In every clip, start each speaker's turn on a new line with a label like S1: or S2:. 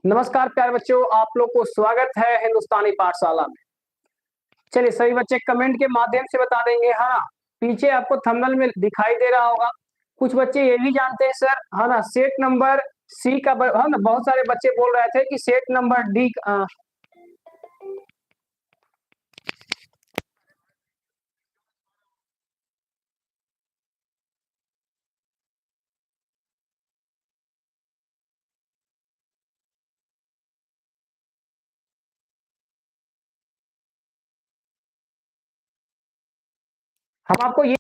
S1: नमस्कार प्यारे बच्चों, आप लोग को स्वागत है हिंदुस्तानी पाठशाला में। चलिए सभी बच्चे कमेंट के माध्यम से बता देंगे। हाँ, पीछे आपको थंबनेल में दिखाई दे रहा होगा। कुछ बच्चे ये भी जानते हैं सर, है ना, सेट नंबर सी का है ना, बहुत सारे बच्चे बोल रहे थे कि सेट नंबर डी। हम आपको ये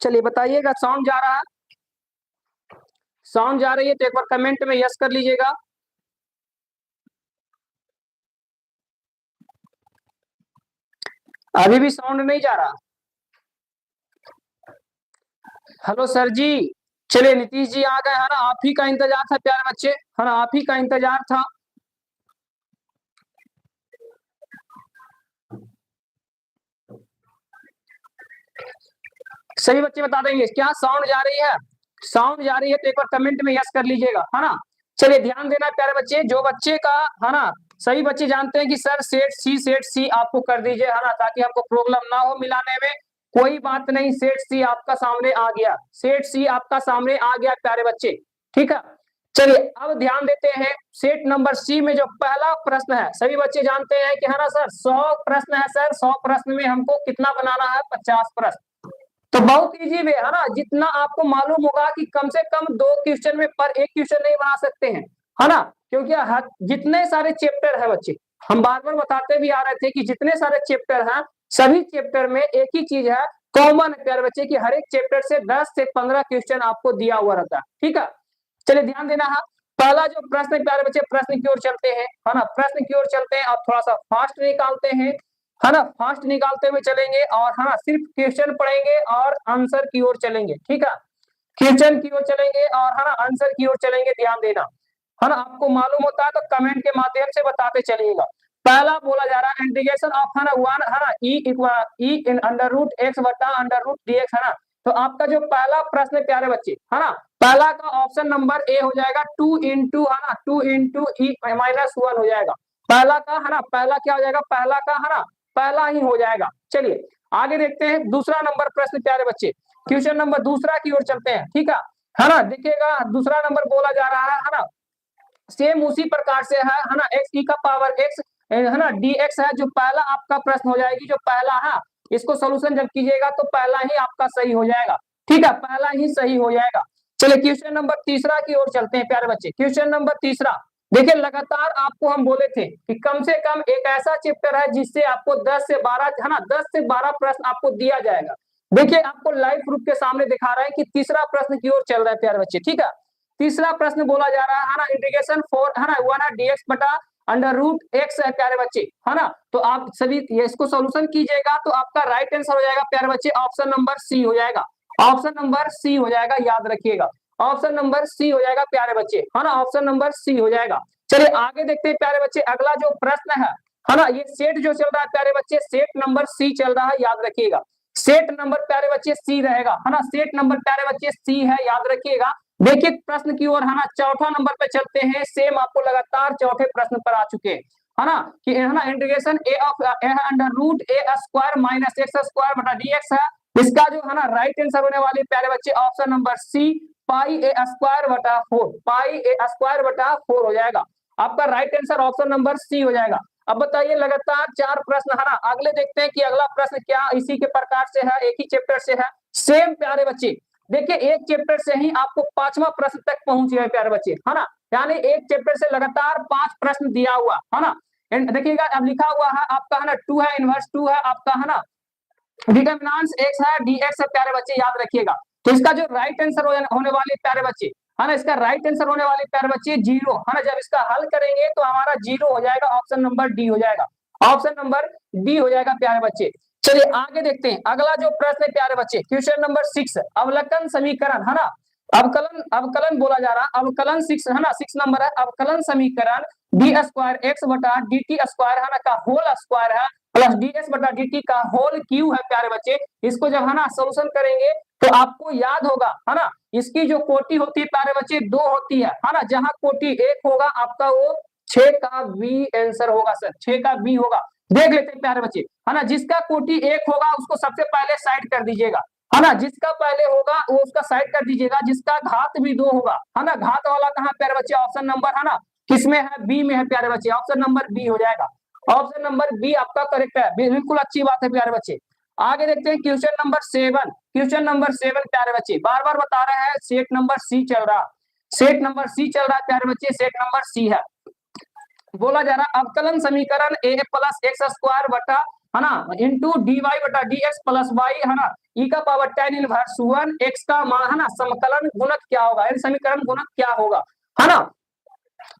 S1: चलिए बताइएगा, साउंड जा रहा है? साउंड जा रही है तो एक बार कमेंट में यस कर लीजिएगा। अभी भी साउंड नहीं जा रहा? हेलो सर जी। चलिए नीतीश जी आ गए, है ना, आप ही का इंतजार था प्यारे बच्चे, है ना, आप ही का इंतजार था। सभी बच्चे बता देंगे क्या साउंड जा रही है? साउंड जा रही है तो एक बार कमेंट में यस कर लीजिएगा, है ना। चलिए ध्यान देना प्यारे बच्चे, जो बच्चे का, है ना, सभी बच्चे जानते हैं कि सर सेट सी आपको कर दीजिए, है ना, ताकि आपको प्रॉब्लम ना हो मिलाने में। कोई बात नहीं, सेट सी आपका सामने आ गया, सेट सी आपका सामने आ गया प्यारे बच्चे, ठीक है। चलिए अब ध्यान देते हैं, सेट नंबर सी में जो पहला प्रश्न है, सभी बच्चे जानते हैं कि, है ना सर, 100 प्रश्न है सर, 100 प्रश्न में हमको कितना बनाना है? 50 प्रश्न। तो बहुत इजी वे, है ना, जितना आपको मालूम होगा कि कम से कम 2 क्वेश्चन में पर एक क्वेश्चन नहीं बना सकते हैं, है ना, क्योंकि जितने सारे चैप्टर है बच्चे, हम बार बार बताते भी आ रहे थे कि जितने सारे चैप्टर हैं, सभी चैप्टर में एक ही चीज है, कॉमन प्यारे बच्चे, की हर एक चैप्टर से 10 से 15 क्वेश्चन आपको दिया हुआ रहता है, ठीक है। चलिए ध्यान देना है, पहला जो प्रश्न प्यारे बच्चे, प्रश्न की ओर चलते हैं, है ना, प्रश्न की ओर चलते हैं। आप थोड़ा सा फास्ट निकालते हैं, है ना, फास्ट निकालते हुए चलेंगे, और है ना, सिर्फ क्वेश्चन पढ़ेंगे और आंसर की ओर चलेंगे, ठीक है। क्वेश्चन की ओर चलेंगे और, है ना, आंसर की ओर चलेंगे, ध्यान देना, है ना। आपको मालूम होता है तो कमेंट के माध्यम से बताते चलिएगा। पहला बोला जा रहा है इंटीग्रेशन ऑफ, है ना, 1, है ना, ई इन अंडर रूट एक्स बटा अंडर रूट dx, है ना। तो आपका जो पहला प्रश्न प्यारे बच्चे, है ना, पहला का ऑप्शन नंबर ए हो जाएगा, 2 इंटू, है ना, 2 इंटू ई माइनस 1 हो जाएगा। पहला का, है ना, पहला क्या हो जाएगा? पहला का, है ना, पहला ही हो जाएगा। चलिए आगे देखते हैं दूसरा नंबर प्रश्न प्यारे बच्चे, क्वेश्चन नंबर दूसरा की ओर चलते हैं, ठीक है ना। देखिएगा दूसरा नंबर बोला जा रहा है ना, सेम उसी प्रकार से है ना, एक्स ई का पावर एक्स, है ना, dx है, जो पहला आपका प्रश्न हो जाएगी, जो पहला है, इसको सोल्यूशन जब कीजिएगा तो पहला ही आपका सही हो जाएगा, ठीक है, पहला ही सही हो जाएगा। चलिए क्वेश्चन नंबर तीसरा की ओर चलते हैं प्यारे बच्चे, क्वेश्चन नंबर तीसरा। देखिए लगातार आपको हम बोले थे कि कम से कम एक ऐसा चैप्टर है जिससे आपको 10 से 12, है ना, 10 से 12 प्रश्न आपको दिया जाएगा। देखिए आपको लाइव प्रूफ के सामने दिखा रहा है कि तीसरा प्रश्न की ओर चल रहे हैं प्यारे बच्चे, ठीक है। तीसरा प्रश्न बोला जा रहा है ना, इंटीग्रेशन 4, है ना, 1 है dx बटा अंडर रूट एक्स है प्यारे बच्चे, है ना। तो आप सभी ये इसको सॉल्यूशन कीजिएगा तो आपका राइट आंसर हो जाएगा प्यारे बच्चे ऑप्शन नंबर सी हो जाएगा। ऑप्शन नंबर सी हो जाएगा, याद रखिएगा ऑप्शन नंबर सी हो जाएगा प्यारे बच्चे, है ना। ऑप्शन नंबर सी हो जाएगा। चलिए आगे देखते हैं प्यारे बच्चे, अगला जो प्रश्न है ना, ये सेट जो चल रहा है प्यारे बच्चे, सेट नंबर सी चल रहा है, याद रखिएगा सेट नंबर प्यारे बच्चे सी रहेगा, है ना। सेट नंबर प्यारे बच्चे सी है, याद रखिएगा। देखिए प्रश्न की ओर, है ना, चौथा नंबर पे चलते हैं। सेम आपको लगातार चौथे प्रश्न पर आ चुके हैं, है ना, कि है ना integration A of A under root A square minus x square बटा डीएक्स है। इसका जो है ना राइट आंसर होने वाली प्यारे बच्चे ऑप्शन नंबर सी पाई ए स्क्वायर बटा 4, पाई ए स्क्वायर बटा 4 हो जाएगा। आपका right answer option number C हो जाएगा। अब बताइए लगातार 4 प्रश्न, है ना। अगले देखते हैं कि अगला प्रश्न क्या इसी के प्रकार से है, एक ही चैप्टर से है। सेम प्यारे बच्चे देखिए एक चैप्टर से ही आपको 5वां प्रश्न तक पहुंच गए प्यारे बच्चे, है ना। यानी एक चैप्टर से लगातार 5 प्रश्न दिया हुआ, है ना। एंड देखिएगा अब लिखा हुआ है आपका, है ना, 2 है, इनवर्स 2 है आपका, है ना, डिटरमिनेंट्स x है, dx है प्यारे बच्चे, याद रखिएगा। तो इसका जो राइट आंसर होने वाले प्यारे बच्चे, है ना, इसका राइट आंसर होने वाले प्यारे बच्चे 0, है ना। जब इसका हल करेंगे तो हमारा 0 हो जाएगा, ऑप्शन नंबर डी हो जाएगा, ऑप्शन नंबर डी हो जाएगा प्यारे बच्चे। चलिए आगे देखते हैं अगला जो प्रश्न है प्यारे बच्चे, क्वेश्चन नंबर 6 अवकलन समीकरण, है ना। अवकलन अवकलन बोला जा रहा, अवकलन 6 है ना, 6 नंबर है। अवकलन समीकरण डी स्क्वायर एक्स बटा डी टी स्क्वायर, है ना, का होल स्क्वायर है प्लस डीएस बटा डीटी का होल क्यू है प्यारे बच्चे। इसको जब, है ना, सोल्यूशन करेंगे तो आपको याद होगा, है ना, इसकी जो कोटि होती है प्यारे बच्चे 2 होती है ना। जहां कोटि 1 होगा आपका वो 6 का बी आंसर होगा सर, 6 का बी होगा। देख लेते हैं प्यारे बच्चे, है ना, जिसका कोटि 1 होगा उसको सबसे पहले साइड कर दीजिएगा, है ना। जिसका पहले होगा वो उसका साइड कर दीजिएगा, जिसका घात भी 2 होगा, है ना। घात वाला कहाँ प्यारे बच्चे, ऑप्शन नंबर, है ना, किसमें है, बी में है प्यारे बच्चे, ऑप्शन नंबर बी हो जाएगा। ऑप्शन नंबर बी आपका करेक्ट है, बिल्कुल अच्छी बात है प्यारे बच्चे। आगे देखते हैं क्वेश्चन नंबर 7, क्वेश्चन नंबर 7 प्यारे बच्चे, बार बार बता रहे हैं सेट नंबर सी चल रहा, सेट नंबर सी चल रहा है प्यारे बच्चे, सेट नंबर सी है। बोला जा रहा अवकलन समीकरण ए प्लस एक्स स्क्वायर बटा, है ना, इंटू डी वाई बटा डी एक्स प्लस वाई, है ना, ई का पावर tan इनवर्स 1 एक्स का मान, है ना, समकलन गुणक क्या होगा, समीकरण गुणक क्या होगा, है ना।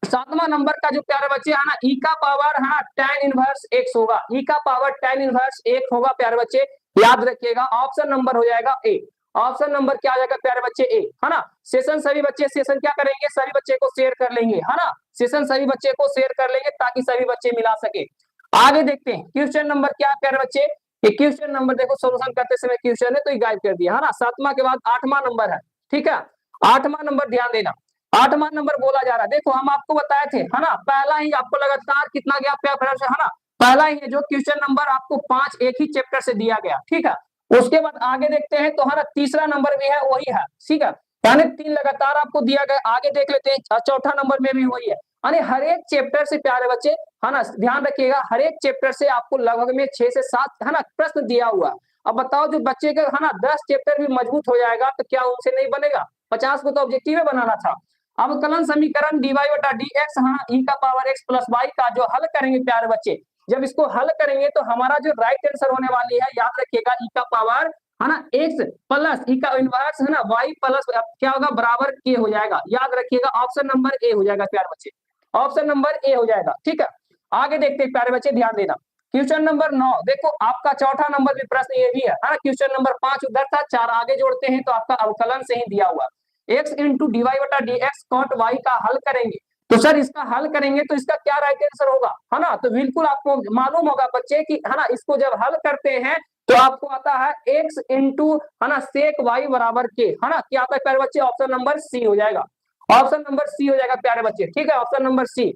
S1: 7वां नंबर का जो प्यारे बच्चे, है ना, ई का पावर, है ना, tan इनवर्स x होगा, ई का पावर tan इनवर्स 1 होगा प्यारे बच्चे, याद रखिएगा। ऑप्शन नंबर हो जाएगा ए, ऑप्शन नंबर क्या आ जाएगा प्यारे बच्चे ए, है ना। सेशन सभी बच्चे सेशन क्या करेंगे, सभी बच्चे को शेयर कर लेंगे, है ना, सेशन सभी बच्चे को शेयर कर लेंगे ताकि सभी बच्चे मिला सके। आगे देखते हैं क्वेश्चन नंबर क्या है प्यारे बच्चे, ये क्वेश्चन नंबर देखो सोल्यूशन करते समय क्वेश्चन है तो ये गाइड कर दिया, है ना। 7वां के बाद 8वां नंबर है, ठीक है। 8वां नंबर ध्यान देना, 8वां नंबर बोला जा रहा है, देखो हम आपको बताए थे, है ना, पहला ही आपको लगातार कितना गया प्यारे, है ना, पहला ही है जो क्वेश्चन नंबर आपको 5 एक ही चैप्टर से दिया गया, ठीक है। उसके बाद आगे देखते हैं तो, है ना, तीसरा नंबर भी है वही है, ठीक है, यानी 3 लगातार आपको दिया गया। आगे देख लेते हैं चौथा नंबर में भी वही है, यानी हर एक चैप्टर से प्यारे बच्चे, है ना, ध्यान रखिएगा हर एक चैप्टर से आपको लगभग में 6 से 7, है ना, प्रश्न दिया हुआ। अब बताओ जो बच्चे के, है ना, 10 चैप्टर भी मजबूत हो जाएगा तो क्या उनसे नहीं बनेगा, 50 को तो ऑब्जेक्टिव बनाना था। अवकलन समीकरण डी वाई बटा डी एक्स, हाँ, ई का पावर एक्स प्लस वाई का जो हल करेंगे प्यारे बच्चे, जब इसको हल करेंगे तो हमारा जो राइट आंसर होने वाली है, याद रखिएगा, ई का पावर, है ना, एक्स प्लस ई का इनवर्स, है ना, वाई प्लस क्या होगा बराबर के हो जाएगा, याद रखिएगा। ऑप्शन नंबर ए हो जाएगा प्यारे बच्चे, ऑप्शन नंबर ए हो जाएगा, ठीक है। आगे देखते हैं प्यारे बच्चे, ध्यान देना क्वेश्चन नंबर 9, देखो आपका चौथा नंबर भी प्रश्न ये भी है ना। क्वेश्चन नंबर 5 उधर था, 4 आगे जोड़ते हैं तो आपका अवकलन से ही दिया हुआ एक्स इंटू डी वाई बटा डी एक्स कॉट वाई का हल करेंगे तो सर इसका हल करेंगे तो इसका क्या राइट आंसर होगा, है ना। तो बिल्कुल आपको मालूम होगा बच्चे कि, है ना, इसको जब हल करते हैं तो आपको आता है x इंटू, है ना, सेक y बराबर के, है ना, क्या आता है प्यारे बच्चे, ऑप्शन नंबर सी हो जाएगा, ऑप्शन नंबर सी हो जाएगा प्यारे बच्चे, ठीक है, ऑप्शन नंबर सी।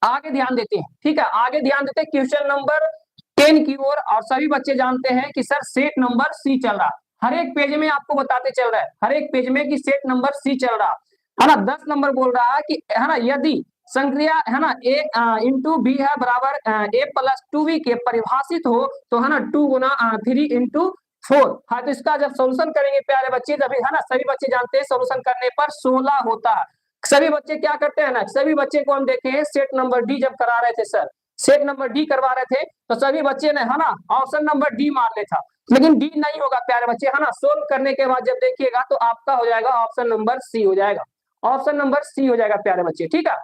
S1: आगे ध्यान देते हैं, ठीक है, आगे ध्यान देते हैं क्वेश्चन नंबर 10 की ओर। और सभी बच्चे जानते हैं कि सर सेट नंबर सी चल रहा, हर एक पेज में आपको बताते चल रहा है, हर एक पेज में कि सेट नंबर सी चल रहा, है ना। 10 नंबर बोल रहा है कि, है ना, यदि संक्रिया, है ना, ए इंटू बी है बराबर ए प्लस 2b के परिभाषित हो तो, है ना, 2 गुना 3 इंटू 4, हाँ, तो इसका जब सोल्यूशन करेंगे प्यारे बच्चे, तभी, है ना, सभी बच्चे जानते हैं सोल्यूशन करने पर 16 होता है। सभी बच्चे क्या करते हैं ना, सभी बच्चे को हम देखे हैं सेट नंबर डी जब करा रहे थे सर, सेट नंबर डी करवा रहे थे तो सभी बच्चे ने, है ना, ऑप्शन नंबर डी मार ले था, लेकिन डी नहीं होगा प्यारे बच्चे, है ना। सोल्व करने के बाद जब देखिएगा तो आपका हो जाएगा ऑप्शन नंबर सी हो जाएगा, ऑप्शन नंबर सी हो जाएगा प्यारे बच्चे, ठीक है।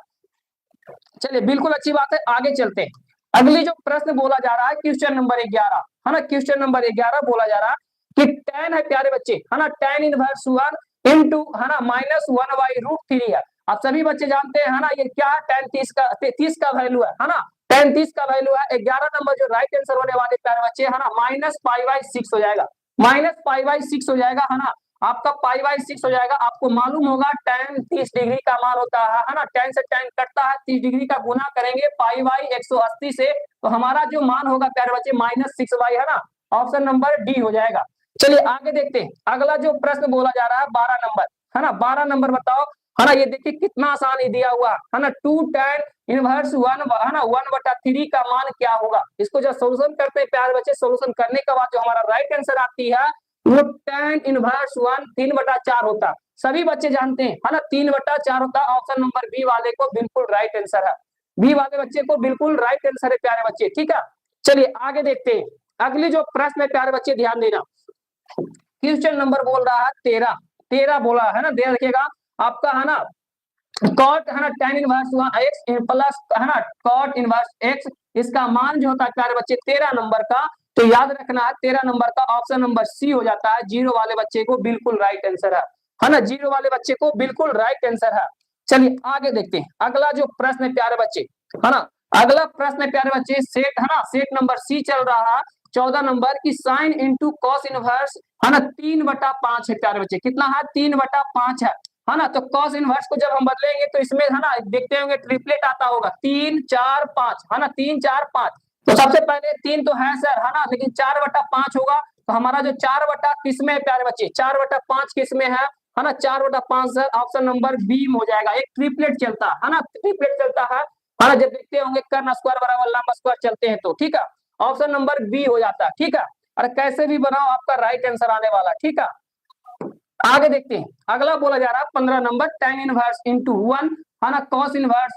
S1: चलिए बिल्कुल अच्छी बात है, आगे चलते हैं। अगली जो प्रश्न बोला जा रहा है क्वेश्चन नंबर 11, है ना, क्वेश्चन नंबर 11 बोला जा रहा है कि tan है प्यारे बच्चे, है ना, tan इनवर्स 1 इनटू, है ना, -1/√3 है। आप सभी बच्चे जानते हैं, है ना, ये क्या है, tan 30 का वैल्यू है ना, tan 30 का वैल्यू है। 11 नंबर जो राइट आंसर होने वाले प्यारे बच्चे, है ना, -π/6 हो जाएगा, -π/6 हो जाएगा, है ना, आपका π/6 हो जाएगा। आपको मालूम होगा tan 30 डिग्री का मान होता है ना, tan से tan कटता है, 30 डिग्री का गुना करेंगे π/180 से, तो हमारा जो मान होगा प्यारे बच्चे -6y, है ना, ऑप्शन नंबर डी हो जाएगा। चलिए आगे देखते हैं, अगला जो प्रश्न बोला जा रहा है 12 नंबर, है ना, 12 नंबर बताओ, है ना, ये देखिए कितना आसान ही दिया हुआ है ना, 2 tan इनवर्स 1, है ना, 1/3 का मान क्या होगा। इसको जब सोल्यूशन करते हैं प्यारे बच्चे, सोल्यूशन करने के बाद जो हमारा राइट आंसर आती है वो tan इनवर्स 1 3/4 होता। सभी बच्चे जानते हैं, है ना, 3/4 होता। ऑप्शन नंबर बी वाले को बिल्कुल राइट आंसर है, बी वाले बच्चे को बिल्कुल राइट आंसर है प्यारे बच्चे, ठीक है। चलिए आगे देखते हैं, अगली जो प्रश्न है प्यारे बच्चे ध्यान देना, क्वेश्चन नंबर बोल रहा है 13 बोला है ना, ध्यान रखिएगा आपका, है ना, कॉट, है ना, tan इनवर्स 1 प्लस, है ना, कॉट इनवर्स x, इसका मान जो होता है प्यारे बच्चे 13 नंबर का, तो याद रखना है 13 नंबर का ऑप्शन नंबर सी हो जाता है। जीरो वाले बच्चे को बिल्कुल राइट आंसर है ना, जीरो वाले बच्चे को बिल्कुल राइट आंसर है। चलिए आगे देखते हैं, अगला जो प्रश्न है प्यारे बच्चे, है ना, अगला प्रश्न है प्यारे बच्चे सेट, है ना, सेट नंबर सी चल रहा है 14 नंबर की साइन इंटू कॉस इनवर्स, है ना, 3/5 है प्यारे बच्चे, कितना है 3/5 है ना, तो कॉस इनवर्स को जब हम बदलेंगे तो इसमें, है ना, देखते होंगे ट्रिपलेट आता होगा 3 4 5, है ना, 3 4 5, तो सबसे पहले 3 तो है सर, है ना, लेकिन 4/5 होगा, तो हमारा जो 4 बटा किसमें है प्यारे बच्चे, 4/5 किसमें है ना, 4/5 सर ऑप्शन नंबर बी में हो जाएगा। एक ट्रिपलेट चलता है ना, ट्रिपलेट चलता है ना, जब देखते होंगे कर्ण स्क्वायर बराबर लंब स्क्वायर चलते हैं तो, ठीक है, ऑप्शन नंबर बी हो जाता है, ठीक है। और कैसे भी बनाओ आपका राइट आंसर आने वाला, ठीक है। आगे देखते हैं, अगला बोला जा रहा है 15 नंबर tan इनवर्स इंटू 1, है ना, cos इनवर्स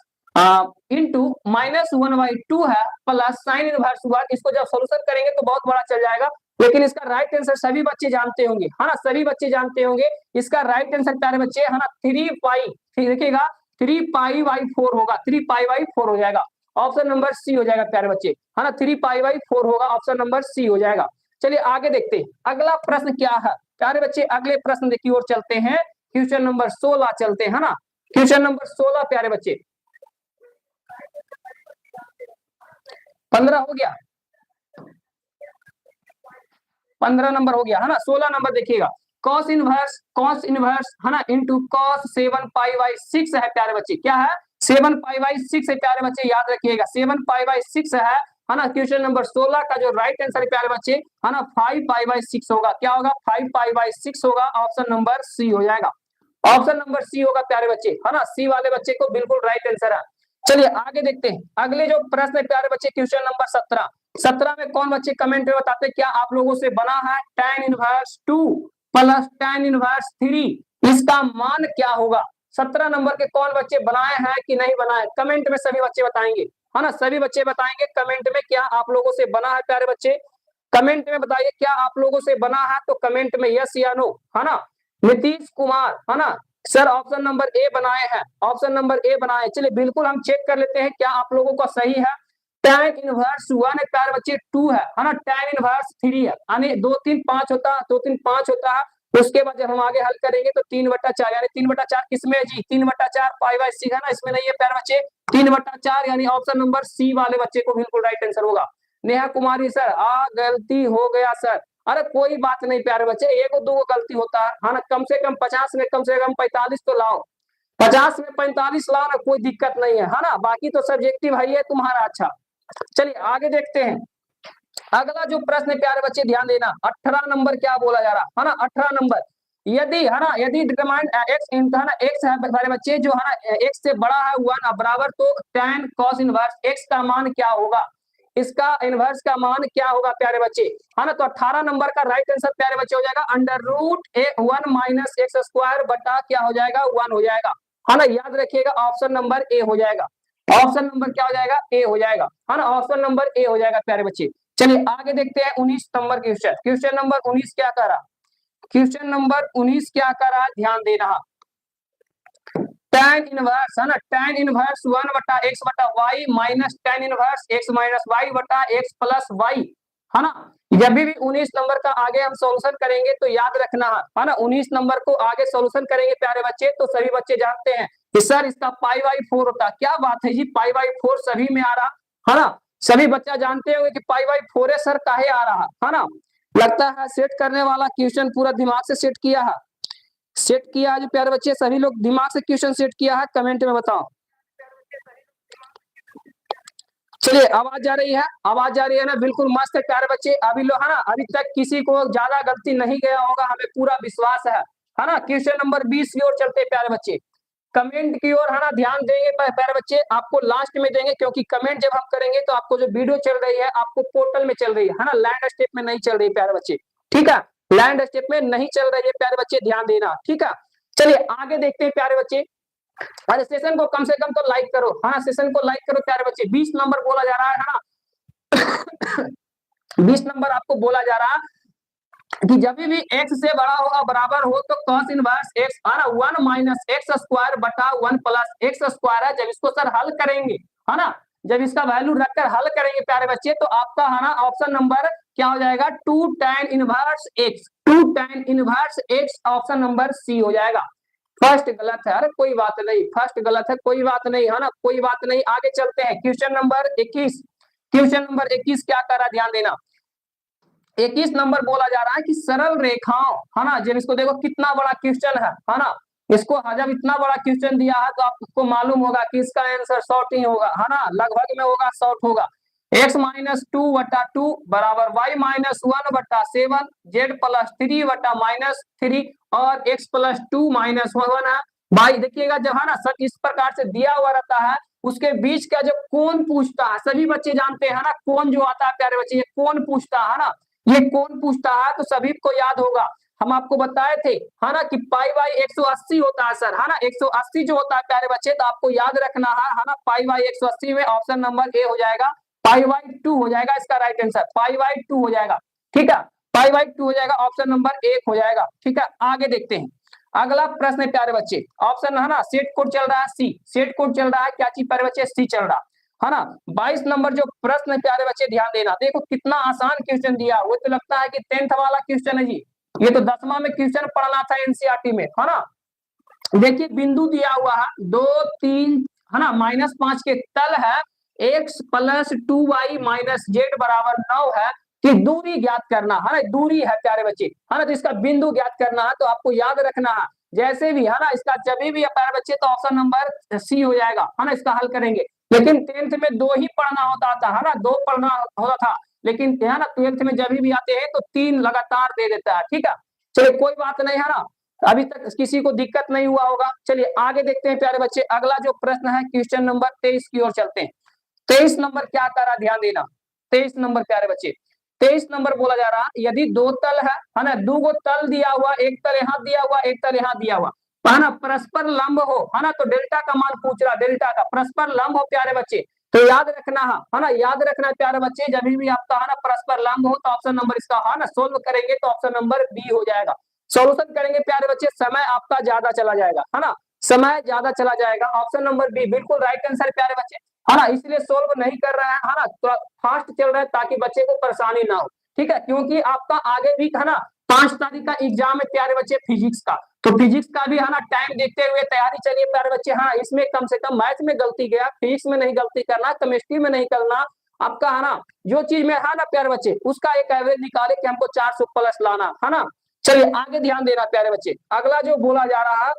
S1: इंटू -1/2 है प्लस साइन इनवर्स 1, इसको जब सोल्यूशन करेंगे तो बहुत बड़ा चल जाएगा, लेकिन इसका राइट आंसर सभी बच्चे जानते होंगे, है ना, सभी बच्चे जानते होंगे। इसका राइट आंसर प्यारे बच्चे, है ना, 3π, देखिएगा 3π/4 होगा, 3π/4 हो जाएगा, ऑप्शन नंबर सी हो जाएगा प्यारे बच्चे, है ना, 3π/4 होगा, ऑप्शन नंबर सी हो जाएगा। चलिए आगे देखते हैं, अगला प्रश्न क्या है प्यारे बच्चे, अगले प्रश्न की ओर चलते हैं, क्वेश्चन नंबर 16 चलते हैं, है ना, क्वेश्चन नंबर 16 प्यारे बच्चे, 15 हो गया, 15 नंबर हो गया, है ना, 16 नंबर देखिएगा, cos इनवर्स, है ना, इंटू cos 7π/6 है प्यारे बच्चे, क्या है 7π/6 है प्यारे बच्चे, याद रखिएगा 7π/6 है ना। क्वेश्चन नंबर 16 का जो राइट आंसर है प्यारे बच्चे, है ना, 5π/6 होगा, क्या होगा 5π/6 होगा, ऑप्शन नंबर सी हो जाएगा, ऑप्शन नंबर सी होगा प्यारे बच्चे, है ना, सी वाले बच्चे को बिल्कुल राइट आंसर है। चलिए आगे देखते हैं, अगले जो प्रश्न है प्यारे बच्चे, क्वेश्चन नंबर 17 में कौन बच्चे कमेंट में बताते क्या आप लोगों से बना है tan inverse 2 plus tan inverse 3, इसका मान क्या होगा। 17 नंबर के कौन बच्चे बनाए हैं कि नहीं बनाए, कमेंट में सभी बच्चे बताएंगे, है ना, सभी बच्चे बताएंगे कमेंट में क्या आप लोगों से बना है प्यारे बच्चे, कमेंट में बताइए क्या आप लोगों से बना है, तो कमेंट में यस या नो, है ना। नीतीश कुमार, है ना, सर ऑप्शन नंबर ए बनाए हैं, ऑप्शन नंबर ए बनाए। चलिए बिल्कुल हम चेक कर लेते हैं क्या आप लोगों का सही है। tan इनवर्स 1 है प्यारे बच्चे 2 है ना, tan इनवर्स 3 है, यानी 2 3 5 होता है, 2 3 5 होता है, उसके बाद जब हम आगे हल करेंगे तो 3/4, यानी 3/4 किसमें है जी, 3/4 π/6 है ना, इसमें नहीं है प्यारे बच्चे 3/4, यानी ऑप्शन नंबर सी वाले बच्चे को बिल्कुल राइट आंसर होगा। नेहा कुमारी सर गलती हो गया सर, अरे कोई बात नहीं प्यारे बच्चे, एक दो गलती होता है ना, कम से कम 50 में कम से कम 45 तो लाओ, 50 में 45 लाओ ना, कोई दिक्कत नहीं है ना, बाकी तो सब्जेक्टिव है तुम्हारा। अच्छा चलिए आगे देखते हैं, अगला जो प्रश्न है प्यारे बच्चे ध्यान देना, 18 नंबर क्या बोला जा रहा है ना, 18 नंबर, यदि है ना, यदि डिटरमाइन x है ना, x है प्यारे बच्चे जो है ना x से बड़ा है 1 बराबर, तो tan cos इनवर्स x का मान क्या होगा, इसका इनवर्स का मान क्या होगा प्यारे बच्चे, है ना। तो 18 नंबर का राइट आंसर प्यारे बच्चे हो जाएगा √1 माइनस एक्स स्क्वायर बटा क्या हो जाएगा 1 हो जाएगा, है ना, याद रखिएगा ऑप्शन नंबर ए हो जाएगा, ऑप्शन नंबर क्या हो जाएगा ए हो जाएगा, है ना, ऑप्शन नंबर ए हो जाएगा प्यारे बच्चे। चलिए आगे देखते हैं 19 नंबर क्वेश्चन, क्वेश्चन नंबर 19 क्या कर रहा, क्वेश्चन नंबर 19 क्या कर रहा है ध्यान दे रहा, tan इनवर्स है ना, tan inverse 1/x/y minus tan inverse x minus y/x plus y है ना। जब भी 19 नंबर का आगे हम सॉल्यूशन करेंगे तो याद रखना है ना, 19 नंबर को आगे सॉल्यूशन करेंगे प्यारे बच्चे तो सभी बच्चे जानते हैं कि सर इसका π/4 होता है। क्या बात है जी, π/4 सभी में आ रहा है ना, सभी बच्चा जानते होंगे कि π/4 है सर, काहे आ रहा है ना। लगता है सेट करने वाला क्वेश्चन पूरा दिमाग से सेट किया है, सेट किया है जो प्यारे बच्चे, सभी लोग दिमाग से क्वेश्चन सेट किया है, कमेंट में बताओ। चलिए आवाज आ रही है, आवाज आ रही है ना, बिल्कुल मस्त है प्यारे बच्चे। अभी लोग है ना, अभी तक किसी को ज्यादा गलती नहीं गया होगा, हमें पूरा विश्वास है ना। क्वेश्चन नंबर 20 की ओर चलते प्यारे बच्चे, कमेंट की ओर है ना ध्यान देंगे प्यारे बच्चे, आपको लास्ट में देंगे क्योंकि कमेंट जब हम करेंगे तो आपको जो वीडियो चल रही है आपको पोर्टल में चल रही है ना, लैंड स्टेप में नहीं चल रही प्यारे बच्चे, ठीक है, लैंड स्टेप में नहीं चल रही है प्यारे बच्चे, ध्यान देना, ठीक है। चलिए आगे देखते हैं प्यारे बच्चे। अरे सेशन को कम से कम तो लाइक करो, हाँ सेशन को लाइक करो प्यारे बच्चे। 20 नंबर बोला जा रहा है ना 20 नंबर आपको बोला जा रहा कि जब भी x से बड़ा होगा बराबर हो तो cos इनवर्स x है ना 1 माइनस एक्स स्क्वायर बटा 1 प्लस एक्स स्क्वायर है। जब इसको सर हल करेंगे है ना, जब इसका वैल्यू रखकर हल करेंगे प्यारे बच्चे तो आपका है ना ऑप्शन नंबर क्या हो जाएगा, 2 tan inverse x, 2 tan inverse x option number C हो जाएगा। फर्स्ट गलत है, अरे कोई बात नहीं, फर्स्ट गलत है, कोई बात नहीं है ना, कोई बात नहीं। आगे चलते हैं क्वेश्चन नंबर 21, क्वेश्चन नंबर 21 क्या कर रहा है ध्यान देना। 21 नंबर बोला जा रहा है कि सरल रेखाओं है ना, जब इसको देखो कितना बड़ा क्वेश्चन है ना, इसको जब इतना बड़ा क्वेश्चन दिया है तो आपको मालूम होगा कि इसका आंसर शॉर्ट ही होगा है ना, लगभग में होगा, शॉर्ट होगा। x माइनस 2/2 बराबर y माइनस 1/7 z प्लस 3/-3 और x प्लस 2 माइनस 1 है। भाई देखिएगा जब है ना सब इस प्रकार से दिया हुआ रहता है उसके बीच का जो कोण पूछता है, सभी बच्चे जानते हैं ना कोण जो आता है प्यारे बच्चे, ये कोण पूछता है ना, ये कोण पूछता है तो सभी को याद होगा, हम आपको बताए थे है ना कि π/180 होता है सर है ना, 180 जो होता है प्यारे बच्चे तो आपको याद रखना है ना, π/180 में ऑप्शन नंबर ए हो जाएगा, π/2 हो जाएगा इसका राइट आंसर, π/2 हो जाएगा, ठीक है, π/2 हो जाएगा, ऑप्शन नंबर 1 हो जाएगा, ठीक है। आगे देखते हैं अगला प्रश्न है प्यारे बच्चे, ऑप्शन है ना सेट कोड चल रहा है सी, सेट कोड चल रहा है, क्या चीज प्यारे बच्चे, सी चल रहा है ना। 22 नंबर जो प्रश्न है प्यारे बच्चे ध्यान देना, देखो कितना आसान क्वेश्चन दिया, वो तो लगता है कि 10th वाला क्वेश्चन है जी, ये तो 10वां में क्वेश्चन पढ़ना था एनसीईआरटी में है ना। देखिए बिंदु दिया हुआ है 2 3 है ना, -5 के तल है x plus 2y minus Z बराबर 9 है कि दूरी ज्ञात करना है ना, दूरी है प्यारे बच्चे है ना, तो इसका बिंदु ज्ञात करना है तो आपको याद रखना है जैसे भी है ना, इसका जब भी प्यारे बच्चे तो ऑप्शन नंबर सी हो जाएगा है ना, इसका हल करेंगे। लेकिन 10th में 2 ही पढ़ना होता था है ना, 2 पढ़ना होता था, लेकिन है ना 12th में जब भी आते हैं तो 3 लगातार दे देता है, ठीक है। चलिए कोई बात नहीं है ना, अभी तक किसी को दिक्कत नहीं हुआ होगा। चलिए आगे देखते हैं प्यारे बच्चे, अगला जो प्रश्न है क्वेश्चन नंबर 23 की ओर चलते हैं। 23 नंबर क्या कर रहा ध्यान देना, 23 नंबर प्यारे बच्चे, 23 नंबर बोला जा रहा यदि 2 तल है ना, 2 तल दिया हुआ, एक तल यहाँ दिया हुआ, एक तल यहाँ दिया हुआ है ना, परस्पर लंब हो है ना, तो डेल्टा का मान पूछ रहा, डेल्टा का परस्पर लंब हो प्यारे बच्चे तो याद रखना है ना, याद रखना प्यारे बच्चे, जब भी आपका है ना परस्पर लंब हो तो ऑप्शन नंबर इसका है ना सोल्व करेंगे तो ऑप्शन नंबर बी हो जाएगा। सॉल्यूशन करेंगे प्यारे बच्चे, समय आपका ज्यादा चला जाएगा है ना, समय ज्यादा चला जाएगा, ऑप्शन नंबर बी बिल्कुल राइट आंसर प्यारे बच्चे है ना, इसलिए सोल्व नहीं कर रहे हैं है ना, थोड़ा फास्ट चल रहा है ताकि बच्चे को परेशानी ना हो, ठीक है, क्योंकि आपका आगे भी है ना 5 तारीख का एग्जाम है प्यारे बच्चे फिजिक्स का, तो फिजिक्स का भी है ना टाइम देखते हुए तैयारी चलिए प्यारे बच्चे। हाँ इसमें कम से कम मैथ में गलती गया, फिजिक्स में नहीं गलती करना, केमिस्ट्री में नहीं करना, आपका है ना जो चीज में है ना प्यारे बच्चे उसका एक एवरेज निकाले कि हमको 400 प्लस लाना है ना। चलिए आगे ध्यान देना प्यारे बच्चे, अगला जो बोला जा रहा है,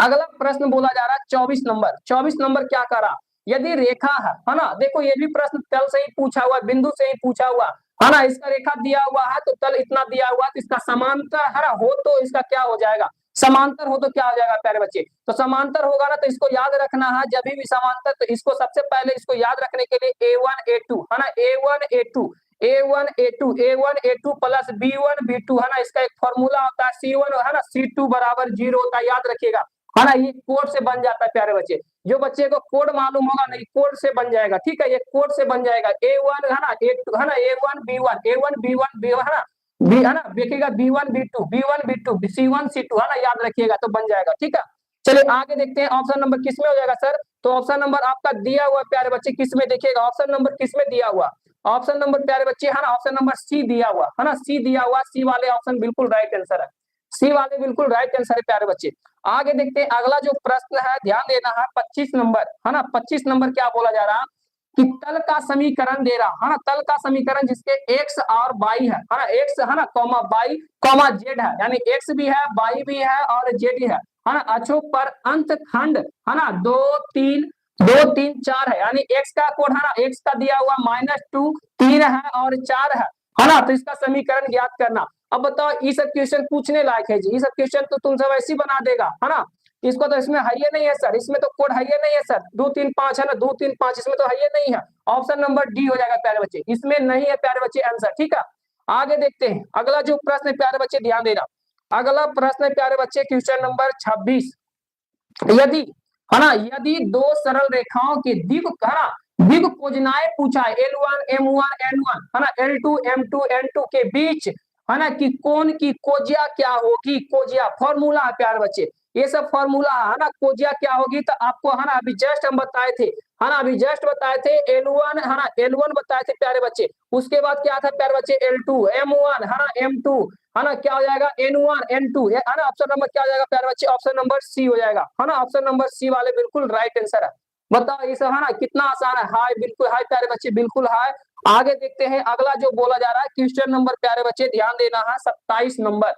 S1: अगला प्रश्न बोला जा रहा है 24 नंबर, 24 नंबर क्या करा, यदि रेखा है ना, देखो ये भी प्रश्न तल से ही पूछा हुआ, बिंदु से ही पूछा हुआ है ना, इसका रेखा दिया हुआ है तो तल इतना दिया हुआ तो इसका समांतर है ना हो तो इसका क्या हो जाएगा, समांतर हो तो क्या हो जाएगा प्यारे बच्चे, तो समांतर होगा ना तो इसको याद रखना है, जब भी समांतर तो इसको सबसे पहले इसको याद रखने के लिए a1 a2 है ना, a1 a2 a1 a2 a1 a2 plus b1 b2 है ना, इसका एक फॉर्मूला होता है c1 है ना c2 बराबर 0 होता है, याद रखिएगा है ना, ये कोड से बन जाता है प्यारे बच्चे, जो बच्चे को कोड मालूम होगा नहीं कोड से बन जाएगा, ठीक है, ये कोड से बन जाएगा a1 है ना a2 है ना a1 b1 b1 है ना बी है ना, देखिएगा b1 b2 b1 b2 c1 c2 है ना, याद रखिएगा तो बन जाएगा, ठीक है। चलिए आगे देखते हैं ऑप्शन नंबर किस में हो जाएगा सर। तो ऑप्शन नंबर आपका दिया हुआ प्यारे बच्चे किस में, देखिएगा ऑप्शन नंबर किस में दिया हुआ, ऑप्शन नंबर प्यारे बच्चे है ना, ऑप्शन नंबर सी दिया हुआ है ना, सी दिया हुआ, सी वाले ऑप्शन बिल्कुल राइट आंसर है, सी वाले बिल्कुल राइट आंसर है प्यारे बच्चे। आगे देखते हैं अगला जो प्रश्न है, ध्यान देना है 25 नंबर है ना, 25 नंबर क्या बोला जा रहा कि तल का समीकरण दे रहा है ना, तल का समीकरण जिसके एक्स और वाई है ना, एक्स है ना कॉमा वाई कॉमा जेड है, यानी एक्स भी है वाई भी है और जेड है ना, अक्षों पर अंत खंड है ना 2 3 2 3 4 है, यानी एक्स का कोड है ना, एक्स का दिया हुआ -2 3 है और 4 है ना, तो इसका समीकरण ज्ञात करना। अब बताओ ये सब क्वेश्चन पूछने लायक है जी, ये सब क्वेश्चन तो तुम सब ऐसे ही बना देगा है ना, इसको तो इसमें है ही नहीं है सर, इसमें तो कोड है ही नहीं है सर, 2 3 5 है ना, 2 3 5 इसमें तो है ही नहीं है, ऑप्शन नंबर डी हो जाएगा प्यारे बच्चे, इसमें नहीं है प्यारे बच्चे आंसर, ठीक है। आगे देखते हैं अगला जो प्रश्न है प्यारे बच्चे, ध्यान देना, अगला प्रश्न है प्यारे बच्चे क्वेश्चन नंबर 26, यदि है ना, यदि दो सरल रेखाओं के दिग है ना, दिग कोजनाएं पूछा है L1 M1 N1 है ना, L2 M2 N2 के बीच है ना कि कोण की कोजिया क्या होगी, कोजिया फॉर्मूला है प्यारे बच्चे, ये सब फॉर्मूला है ना, कोजिया क्या होगी तो आपको है ना अभी जस्ट हम बताए थे है ना, अभी जस्ट बताए थे L1 है ना, L1 बताए थे प्यारे बच्चे, उसके बाद क्या था प्यारे बच्चे L2 M1 है ना, M2 है ना, क्या हो जाएगा N1 N2 है ना, ऑप्शन नंबर क्या हो जाएगा प्यारे बच्चे, ऑप्शन नंबर सी हो जाएगा है ना, ऑप्शन नंबर सी वाले बिल्कुल राइट आंसर है। बताओ ये सब है ना कितना आसान है, हाय बिल्कुल हाय प्यारे बच्चे बिल्कुल हाय। आगे देखते हैं अगला जो बोला जा रहा है क्वेश्चन नंबर प्यारे बच्चे ध्यान देना है 27 नंबर,